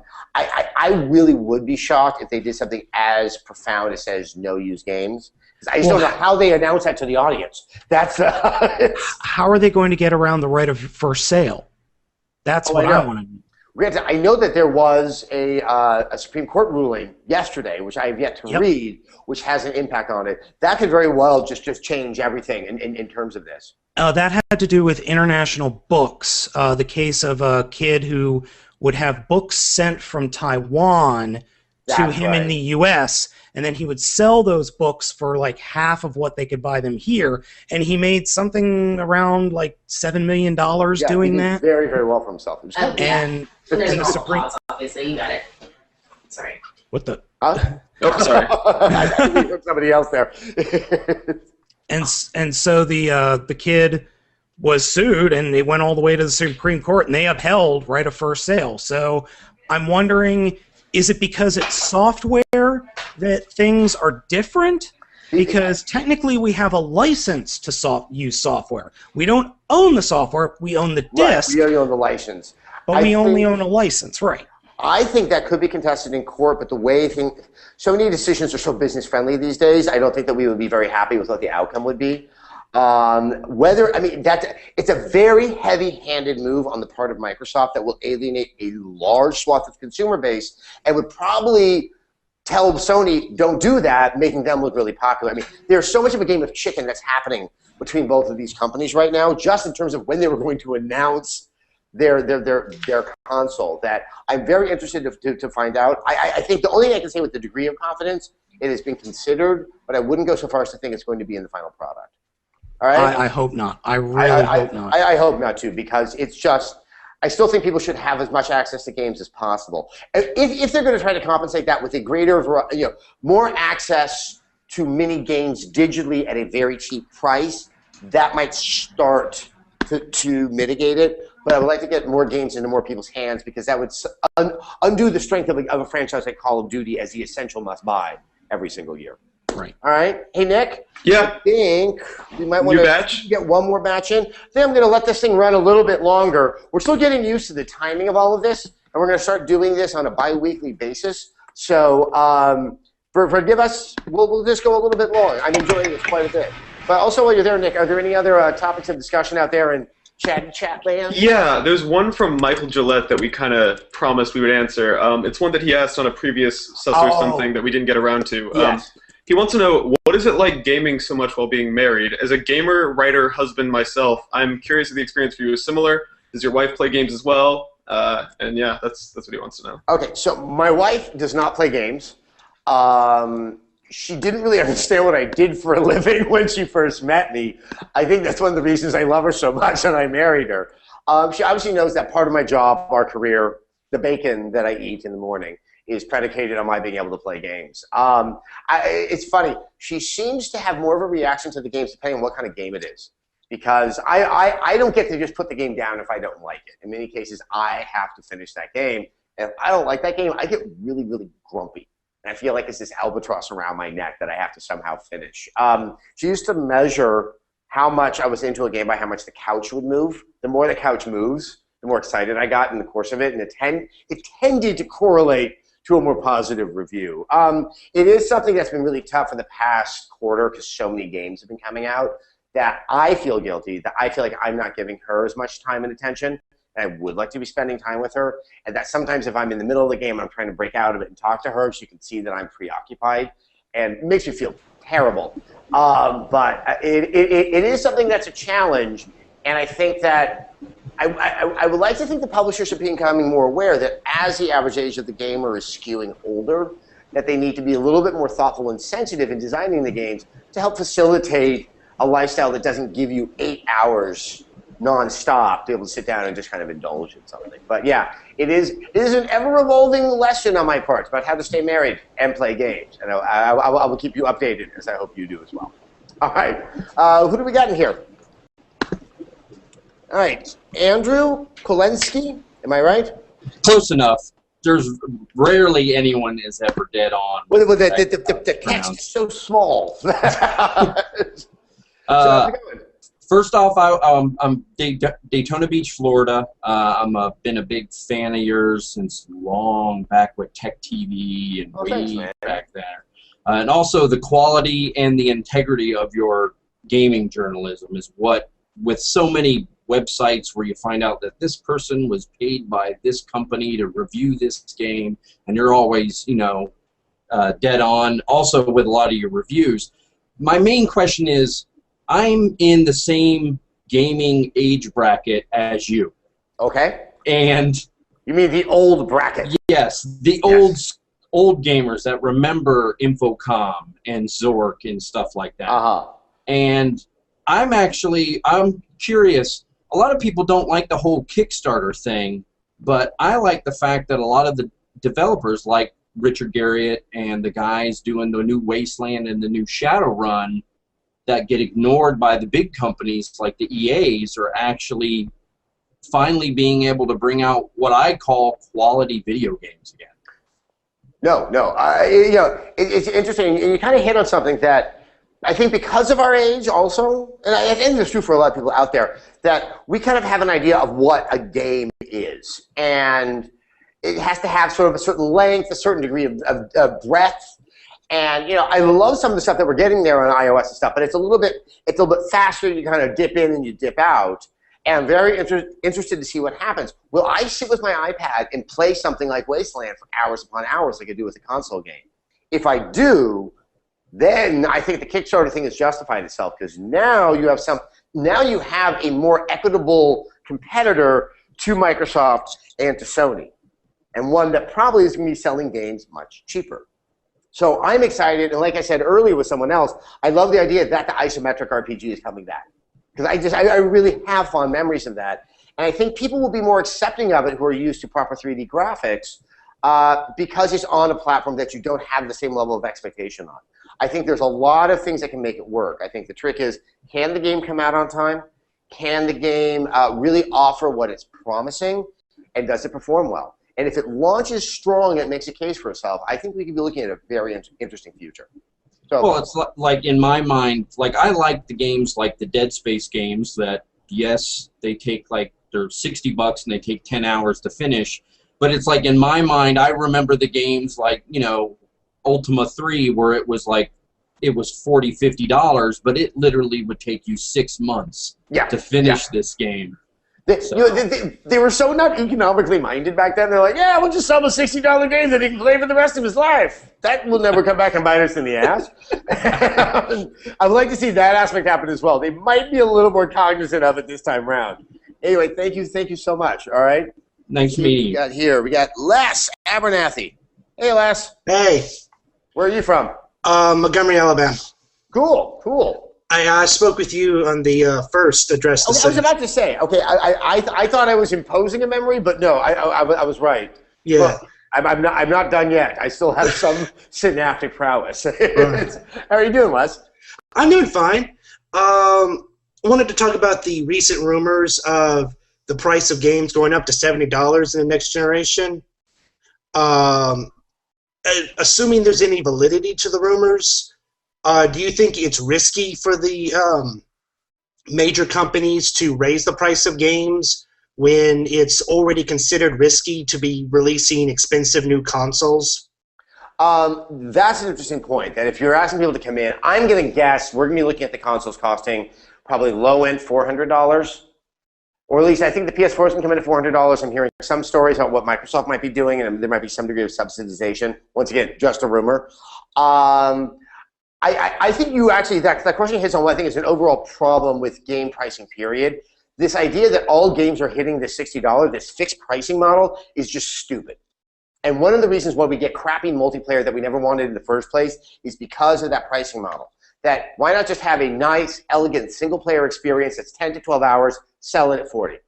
really would be shocked if they did something as profound as says no used games. I just don't know how they announce that to the audience. That's how are they going to get around the right of first sale? That's what I want to know. Granted, I know that there was a Supreme Court ruling yesterday, which I have yet to read, which has an impact on it. That could very well just change everything in terms of this. That had to do with international books. The case of a kid who would have books sent from Taiwan to him in the U.S., and then he would sell those books for like half of what they could buy them here, and he made something around like $7 million doing that. Very, very well for himself. And there's the Supreme. Obviously, you got it. Sorry. What the? Oh, sorry. I heard somebody else there. and so the kid was sued, and it went all the way to the Supreme Court, and they upheld right of first sale. So I'm wondering, is it because it's software that things are different? Because technically we have a license to use software. We don't own the software, we own the disc. Right, we only own the license. But we only own a license, right. I think that could be contested in court, but the way so many decisions are so business friendly these days, I don't think that we would be very happy with what the outcome would be. It's a very heavy-handed move on the part of Microsoft that will alienate a large swath of consumer base and would probably tell Sony, don't do that, making them look really popular. I mean, there's so much of a game of chicken that's happening between both of these companies right now, just in terms of when they were going to announce their console, that I'm very interested to find out. I think the only thing I can say with the degree of confidence, it has been considered, but I wouldn't go so far as to think it's going to be in the final product. All right? I hope not. I really hope not. I hope not, too, because it's just, I still think people should have as much access to games as possible. If they're going to try to compensate that with a greater, more access to mini games digitally at a very cheap price, that might start to mitigate it. But I would like to get more games into more people's hands, because that would undo the strength of a franchise like Call of Duty as the essential must-buy every single year. Right. All right. Hey, Nick. Yeah. I think we might want to get one more batch in. I think I'm going to let this thing run a little bit longer. We're still getting used to the timing of all of this, and we're going to start doing this on a bi-weekly basis. So forgive us. We'll just go a little bit long. I'm enjoying this quite a bit. But also, while you're there, Nick, are there any other topics of discussion out there in chat land? Yeah, there's one from Michael Gillette that we kind of promised we would answer. It's one that he asked on a previous Sess or something that we didn't get around to. Yes. He wants to know, what is it like gaming so much while being married? As a gamer, writer, husband myself, I'm curious if the experience for you is similar. Does your wife play games as well? And yeah, that's what he wants to know. Okay, so my wife does not play games. She didn't really understand what I did for a living when she first met me. I think that's one of the reasons I love her so much and I married her. She obviously knows that part of my job, our career, the bacon that I eat in the morning, is predicated on my being able to play games. It's funny. She seems to have more of a reaction to the games depending on what kind of game it is. Because I don't get to just put the game down if I don't like it. In many cases, I have to finish that game. And if I don't like that game, I get really, really grumpy. And I feel like it's this albatross around my neck that I have to somehow finish. She used to measure how much I was into a game by how much the couch would move. The more the couch moves, the more excited I got in the course of it. And it tended to correlate to a more positive review. It is something that's been really tough for the past quarter because so many games have been coming out that I feel guilty, that I feel like I'm not giving her as much time and attention. And I would like to be spending time with her. And that sometimes if I'm in the middle of the game and I'm trying to break out of it and talk to her, she can see that I'm preoccupied. And it makes me feel terrible. But it is something that's a challenge. And I think that I would like to think the publishers are becoming more aware that as the average age of the gamer is skewing older, that they need to be a little bit more thoughtful and sensitive in designing the games to help facilitate a lifestyle that doesn't give you 8 hours nonstop to be able to sit down and just kind of indulge in something. But yeah, it is an ever-evolving lesson on my part about how to stay married and play games. And I will keep you updated, as I hope you do as well. All right, who do we got in here? All right, Andrew Kolensky, am I right? Close enough. There's rarely anyone is ever dead on. Well, the text is so small. So how's it going? First off, I'm Daytona Beach, Florida. Been a big fan of yours since long back with Tech TV and Wii back there. And also the quality and the integrity of your gaming journalism is what, with so many websites where you find out that this person was paid by this company to review this game, and you're always, dead on. Also with a lot of your reviews. My main question is, I'm in the same gaming age bracket as you. Okay. And you mean the old bracket? Yes, the old gamers that remember Infocom and Zork and stuff like that. And I'm curious. A lot of people don't like the whole Kickstarter thing, but I like the fact that a lot of the developers, like Richard Garriott and the guys doing the new Wasteland and the new Shadowrun, that get ignored by the big companies like the EAs, are actually finally being able to bring out what I call quality video games again. No, it's interesting, and you kind of hit on something that I think because of our age also, and I think it's true for a lot of people out there, that we kind of have an idea of what a game is, and it has to have sort of a certain length, a certain degree of breadth. And I love some of the stuff that we're getting there on iOS and stuff, but it's a little bit faster. You kind of dip in and you dip out. And I'm very interested to see what happens. Will I sit with my iPad and play something like Wasteland for hours upon hours like I do with a console game? If I do, then I think the Kickstarter thing has justified itself, because now you have a more equitable competitor to Microsoft and to Sony, and one that probably is going to be selling games much cheaper. So I'm excited, and like I said earlier with someone else, I love the idea that the isometric RPG is coming back. Because I really have fond memories of that. And I think people will be more accepting of it who are used to proper 3D graphics because it's on a platform that you don't have the same level of expectation on. I think there's a lot of things that can make it work. I think the trick is, can the game come out on time? Can the game really offer what it's promising? And does it perform well? And if it launches strong and it makes a case for itself, I think we could be looking at a very interesting future. So, well, it's like in my mind, like I like the games like the Dead Space games that, yes, they take like they're $60 and they take 10 hours to finish, but it's like in my mind, I remember the games like, you know, Ultima 3 where it was like it was $40, $50, but it literally would take you 6 months to finish this game. They were so not economically minded back then. They're like, yeah, we'll just sell him a $60 game that he can play for the rest of his life. That will never come back and bite us in the ass. I'd like to see that aspect happen as well. They might be a little more cognizant of it this time around. Anyway, thank you so much. All right. Nice meeting you. We got Les Abernathy. Hey, Les. Hey. Where are you from? Montgomery, Alabama. Cool. I spoke with you on the first address. I was about to say, okay, I thought I was imposing a memory, but no, I was right. Yeah. Look, I'm not done yet. I still have some synaptic prowess. How are you doing, Les? I'm doing fine. Wanted to talk about the recent rumors of the price of games going up to $70 in the next generation. Assuming there's any validity to the rumors, do you think it's risky for the major companies to raise the price of games when it's already considered risky to be releasing expensive new consoles? That's an interesting point. That if you're asking people to come in, I'm going to guess we're going to be looking at the consoles costing probably low-end $400. Or at least I think the PS4 is going to come in at $400. I'm hearing some stories about what Microsoft might be doing, and there might be some degree of subsidization. Once again, just a rumor. I think you actually, that question hits on what I think is an overall problem with game pricing, period. This idea that all games are hitting this $60, this fixed pricing model, is just stupid. And one of the reasons why we get crappy multiplayer that we never wanted in the first place is because of that pricing model. That why not just have a nice, elegant, single-player experience that's 10 to 12 hours, sell it at 40?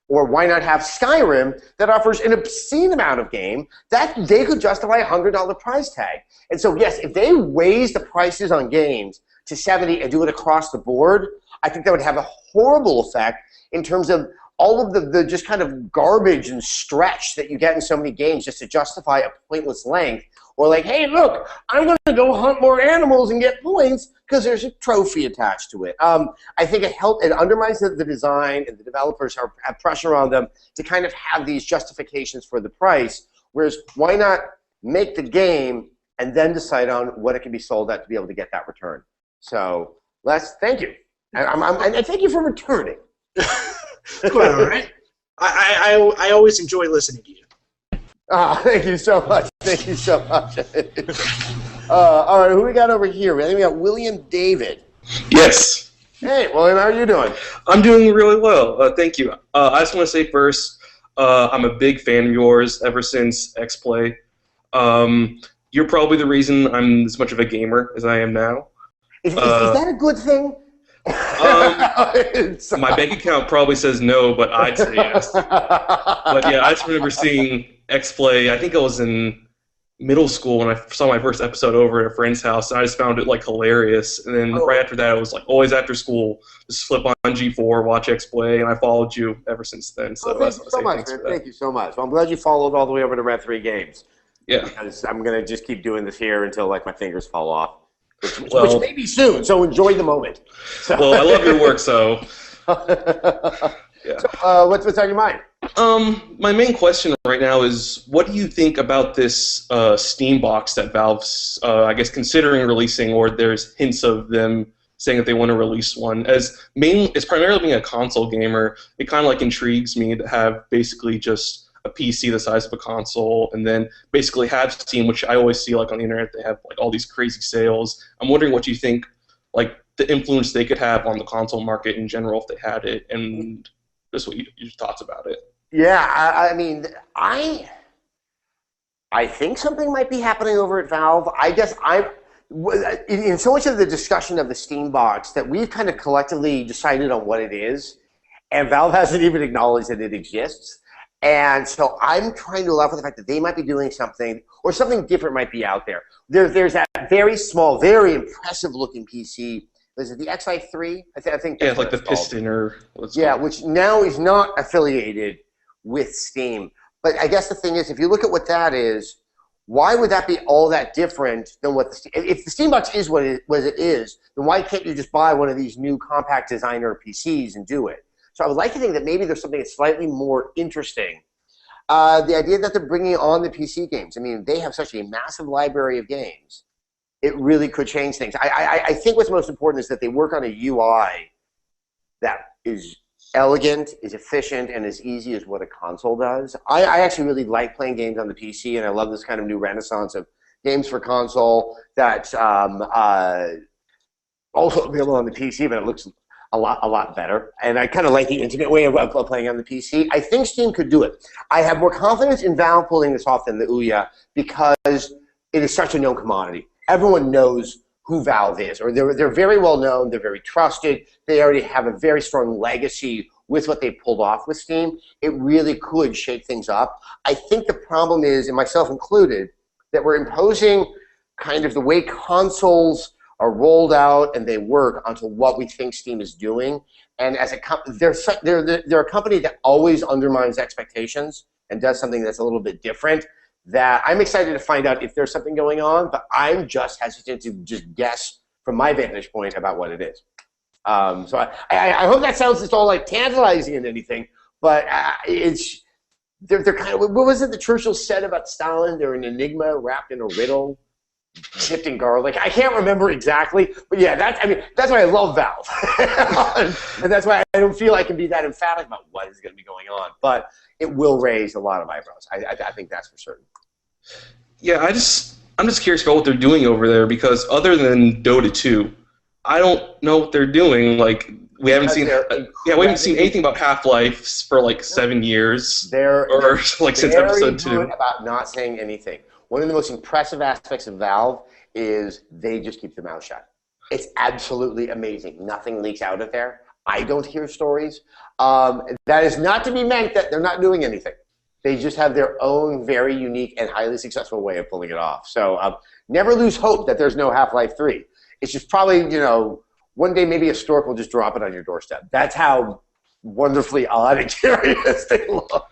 Or why not have Skyrim that offers an obscene amount of game that they could justify a $100 price tag? And so, yes, if they raise the prices on games to 70 and do it across the board, I think that would have a horrible effect in terms of all of the just kind of garbage and stretch that you get in so many games just to justify a pointless length. Or like, hey, look, I'm going to go hunt more animals and get points because there's a trophy attached to it. I think it undermines the design, and the developers have pressure on them to kind of have these justifications for the price. Whereas why not make the game and then decide on what it can be sold at to be able to get that return? So, Les, thank you. And thank you for returning. Quite all right. I always enjoy listening to you. Thank you so much. Thank you so much. All right, who we got over here? I think we got William David. Yes. Hey, William, how are you doing? I'm doing really well. Thank you. I just want to say first, I'm a big fan of yours ever since X-Play. You're probably the reason I'm as much of a gamer as I am now. Is that a good thing? My bank account probably says no, but I'd say yes. But yeah, I just remember seeing X-Play. I think I was in middle school when I saw my first episode over at a friend's house, and I just found it like hilarious. And then right after that, it was like always after school, just flip on G4, watch X-Play, and I followed you ever since then. So thank you so much, man. Thank you so much. Well, I'm glad you followed all the way over to Red 3 Games. Yeah. Because I'm gonna just keep doing this here until like my fingers fall off. Which may be soon, so enjoy the moment. So. Well, I love your work, so. Yeah. So, what's on your mind? My main question right now is, what do you think about this Steam box that Valve's, I guess, considering releasing, or there's hints of them saying that they want to release one? It's primarily being a console gamer, it kind of like intrigues me to have basically just a PC the size of a console, and then basically have Steam, which I always see like on the internet, they have like all these crazy sales. I'm wondering what you think, like the influence they could have on the console market in general if they had it, and just what your thoughts about it. Yeah, I mean, I think something might be happening over at Valve. I guess in so much of the discussion of the Steam box that we've kind of collectively decided on what it is, and Valve hasn't even acknowledged that it exists. And so I'm trying to allow for the fact that they might be doing something, or something different might be out there. There's that very small, very impressive-looking PC. Was it the XI3? I think that's like the Piston or what's yeah, which now is not affiliated with Steam. But I guess the thing is, if you look at what that is, why would that be all that different than what if the Steambox is what it is, then why can't you just buy one of these new compact designer PCs and do it? So I would like to think that maybe there's something that's slightly more interesting. The idea that they're bringing on the PC games. I mean, they have such a massive library of games. It really could change things. I think what's most important is that they work on a UI that is elegant, is efficient, and as easy as what a console does. I actually really like playing games on the PC, and I love this kind of new renaissance of games for console that's also available on the PC, but it looks a lot better. And I kind of like the intimate way of playing on the PC. I think Steam could do it. I have more confidence in Valve pulling this off than the OUYA because it is such a known commodity. Everyone knows who Valve is, or they're very well known, they're very trusted, they already have a very strong legacy with what they pulled off with Steam. It really could shake things up. I think the problem is, and myself included, that we're imposing kind of the way consoles are rolled out and they work onto what we think Steam is doing. And as they're a company that always undermines expectations and does something that's a little bit different. That I'm excited to find out if there's something going on, but I'm just hesitant to just guess from my vantage point about what it is. So I hope that sounds just all like tantalizing and anything, but they're kind of, what was it that Churchill said about Stalin? They're an enigma wrapped in a riddle, dipped in garlic. I can't remember exactly, but yeah, that's why I love Valve, and that's why I don't feel I can be that emphatic about what is going to be going on, but it will raise a lot of eyebrows. I think that's for certain. Yeah, I'm just curious about what they're doing over there because other than Dota 2, I don't know what they're doing. Like we haven't seen anything about Half-Life for like 7 years. They're since episode 2. About not saying anything. One of the most impressive aspects of Valve is they just keep their mouth shut. It's absolutely amazing. Nothing leaks out of there. I don't hear stories. That is not to be meant that they're not doing anything. They just have their own very unique and highly successful way of pulling it off. So never lose hope that there's no Half-Life 3. It's just probably, one day maybe a stork will just drop it on your doorstep. That's how wonderfully odd and curious they look.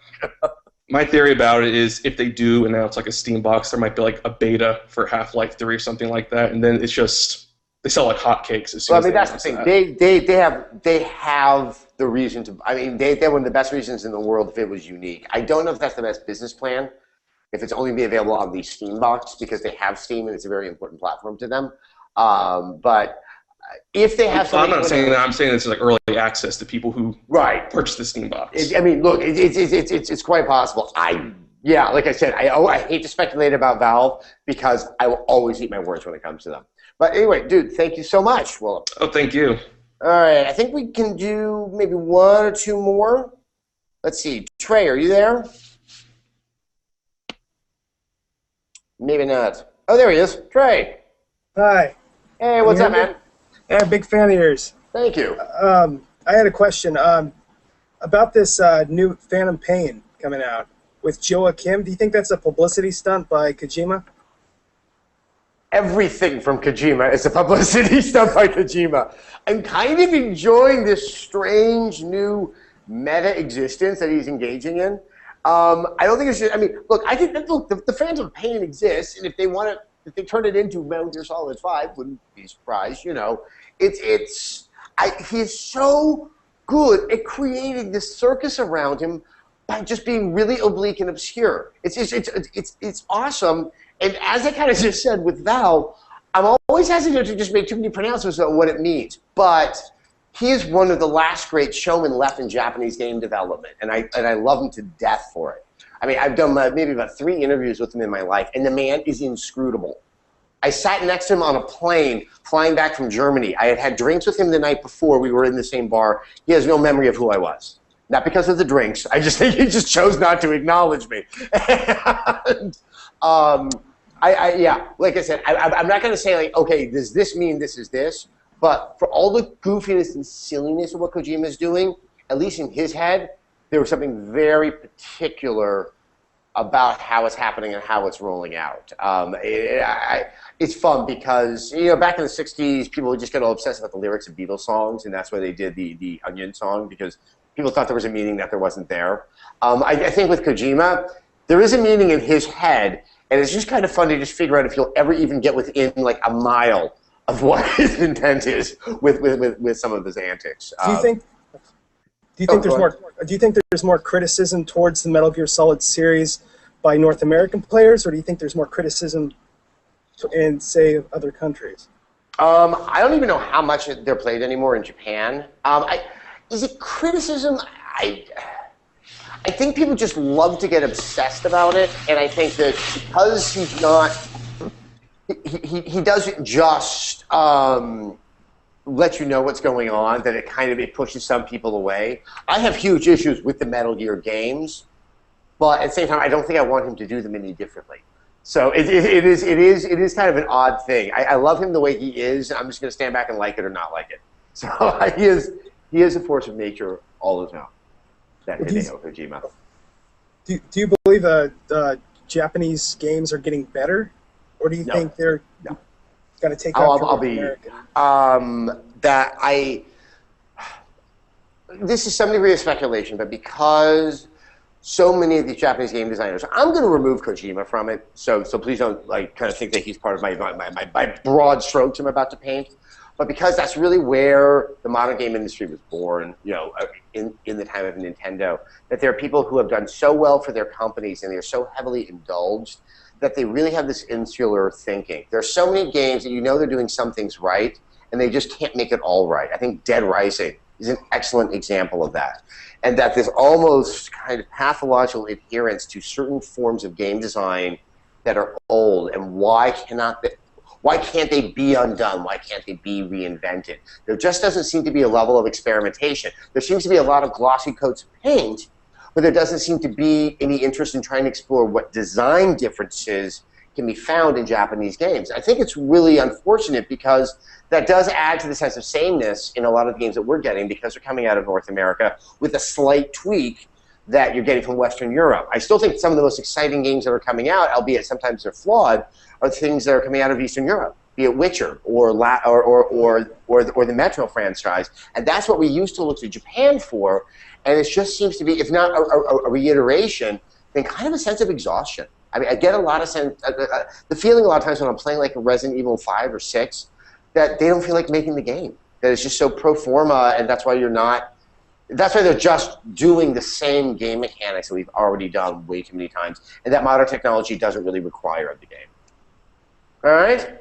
My theory about it is if they do announce like a Steam box, there might be like a beta for Half-Life 3 or something like that, and then it's just they sell like hotcakes as soon as that's the thing. They have the reason to. I mean, they have one of the best reasons in the world if it was unique. I don't know if that's the best business plan. If it's only be available on the Steam box because they have Steam and it's a very important platform to them. But if they have, I'm not saying that. I'm saying it's like early access to people who purchase the Steam box. I mean, look, it's quite possible. Like I said, I hate to speculate about Valve because I will always eat my words when it comes to them. But anyway, dude, thank you so much. Well, thank you. All right, I think we can do maybe one or two more. Let's see. Trey, are you there? Maybe not. Oh, there he is. Trey. Hi. Hey, what's up, man? Yeah, big fan of yours. Thank you. I had a question about this new Phantom Pain coming out with Joachim. Do you think that's a publicity stunt by Kojima? Everything from Kojima is a publicity stunt by Kojima. I'm kind of enjoying this strange new meta existence that he's engaging in. I don't think it's just, I mean, look, I think that, the Phantom Pain exists, and if they turn it into Metal Gear Solid 5, wouldn't be surprised, he's so good at creating this circus around him by just being really oblique and obscure. It's awesome. And as I kind of just said with Valve, I'm always hesitant to just make too many pronouncements about what it means. But he is one of the last great showmen left in Japanese game development, and I love him to death for it. I mean, I've done maybe about 3 interviews with him in my life, and the man is inscrutable. I sat next to him on a plane flying back from Germany. I had drinks with him the night before. We were in the same bar. He has no memory of who I was. Not because of the drinks. I just think he just chose not to acknowledge me. And, like I said, I'm not going to say, like, okay, does this mean this is this? But for all the goofiness and silliness of what Kojima is doing, at least in his head, there was something very particular about how it's happening and how it's rolling out. It's fun because, back in the 60s, people would just get all obsessed about the lyrics of Beatles songs, and that's why they did the Onion song, because people thought there was a meaning that there wasn't there. I think with Kojima, there is a meaning in his head, And it's just kind of fun to just figure out if you'll ever even get within like a mile of what his intent is with some of his antics. Do you think? Do you think there's more? Do you think there's more criticism towards the Metal Gear Solid series by North American players, or do you think there's more criticism in, say, other countries? I don't even know how much they're played anymore in Japan. Is it criticism? I think people just love to get obsessed about it, and I think that because he's not, he doesn't just let you know what's going on, that it pushes some people away. I have huge issues with the Metal Gear games, but at the same time, I don't think I want him to do them any differently. So it is kind of an odd thing. I love him the way he is. I'm just going to stand back and like it or not like it. So he is a force of nature all the time. That Hideo Kojima. Do you believe Japanese games are getting better, or do you think they're going to take after American? This is some degree of speculation, but because so many of these Japanese game designers, I'm going to remove Kojima from it. So please don't kind of think that he's part of my broad strokes I'm about to paint. But because that's really where the modern game industry was born, in the time of Nintendo, that there are people who have done so well for their companies and they're so heavily indulged that they really have this insular thinking. There are so many games that they're doing some things right, and they just can't make it all right. I think Dead Rising is an excellent example of that. And that there's almost kind of pathological adherence to certain forms of game design that are old, and why can't they be undone? Why can't they be reinvented? There just doesn't seem to be a level of experimentation. There seems to be a lot of glossy coats of paint, but there doesn't seem to be any interest in trying to explore what design differences can be found in Japanese games. I think it's really unfortunate because that does add to the sense of sameness in a lot of the games that we're getting because they're coming out of North America with a slight tweak that you're getting from Western Europe. I still think some of the most exciting games that are coming out, albeit sometimes they're flawed, are things that are coming out of Eastern Europe, be it Witcher or the Metro franchise. And that's what we used to look to Japan for, and it just seems to be, if not a reiteration, then kind of a sense of exhaustion. I mean, I get a lot of sense, the feeling a lot of times when I'm playing like a Resident Evil 5 or 6, that they don't feel like making the game. That it's just so pro forma, and that's why they're just doing the same game mechanics that we've already done way too many times, and that modern technology doesn't really require of the game. All right?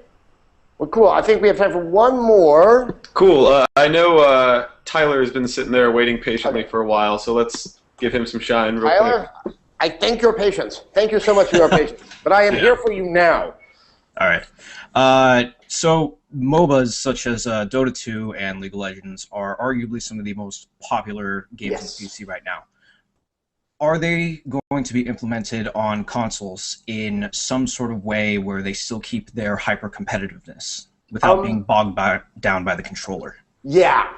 Well, cool. I think we have time for one more. Cool. I know Tyler has been sitting there waiting patiently for a while, so let's give him some shine real Tyler, quick. I thank your patience. Thank you so much for your patience. But I am here for you now. All right. So MOBAs such as Dota 2 and League of Legends are arguably some of the most popular games on PC right now. Are they going to be implemented on consoles in some sort of way where they still keep their hyper-competitiveness without being bogged down by the controller? Yeah.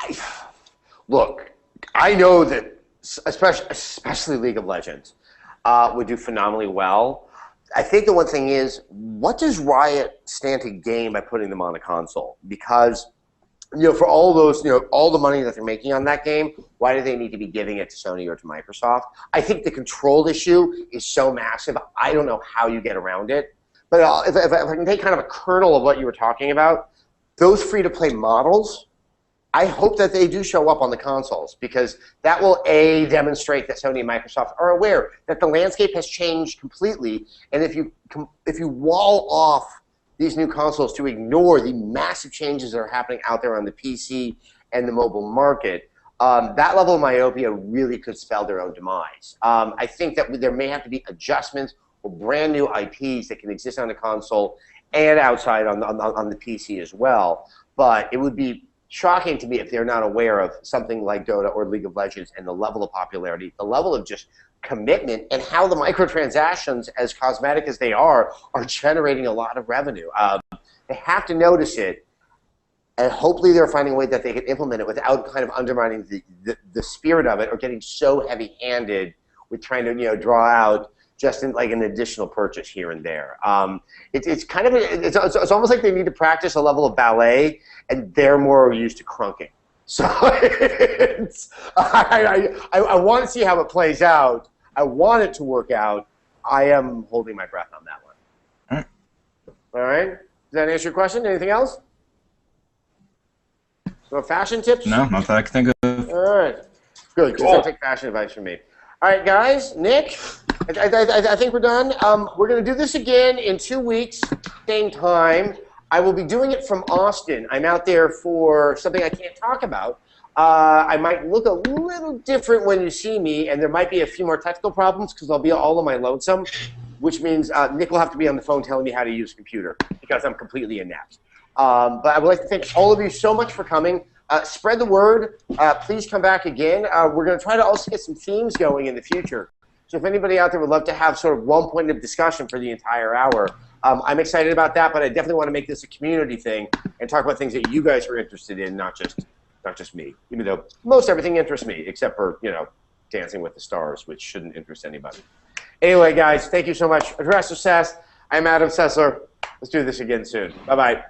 Look, I know that especially League of Legends would do phenomenally well. I think the one thing is, what does Riot stand to gain by putting them on a console? Because, for all those, all the money that they're making on that game, why do they need to be giving it to Sony or to Microsoft? I think the control issue is so massive, I don't know how you get around it. But if I can take kind of a kernel of what you were talking about, those free-to-play models, I hope that they do show up on the consoles, because that will, A, demonstrate that Sony and Microsoft are aware that the landscape has changed completely, and if you wall off these new consoles to ignore the massive changes that are happening out there on the PC and the mobile market, that level of myopia really could spell their own demise. I think that there may have to be adjustments or brand new IPs that can exist on the console and outside on the PC as well, but it would be shocking to me if they're not aware of something like Dota or League of Legends and the level of popularity, the level of just commitment, and how the microtransactions, as cosmetic as they are generating a lot of revenue. They have to notice it, and hopefully they're finding a way that they can implement it without kind of undermining the spirit of it or getting so heavy-handed with trying to draw out just in like an additional purchase here and there. It's kind of it's almost like they need to practice a level of ballet, and they're more used to crunking. So I want to see how it plays out. I want it to work out. I am holding my breath on that one. All right. Does that answer your question? Anything else? No fashion tips? No, not that I can think of. All right. Good, because don't take fashion advice from me. All right, guys. Nick, I think we're done. We're going to do this again in 2 weeks, same time. I will be doing it from Austin. I'm out there for something I can't talk about. I might look a little different when you see me, and there might be a few more technical problems because I'll be all on my lonesome, which means Nick will have to be on the phone telling me how to use a computer because I'm completely inept. But I would like to thank all of you so much for coming. Spread the word. Please come back again. We're going to try to also get some themes going in the future. So if anybody out there would love to have sort of one point of discussion for the entire hour, I'm excited about that, but I definitely want to make this a community thing and talk about things that you guys are interested in, not just me, even though most everything interests me, except for, Dancing with the Stars, which shouldn't interest anybody. Anyway, guys, thank you so much. Address of Sess. I'm Adam Sessler. Let's do this again soon. Bye-bye.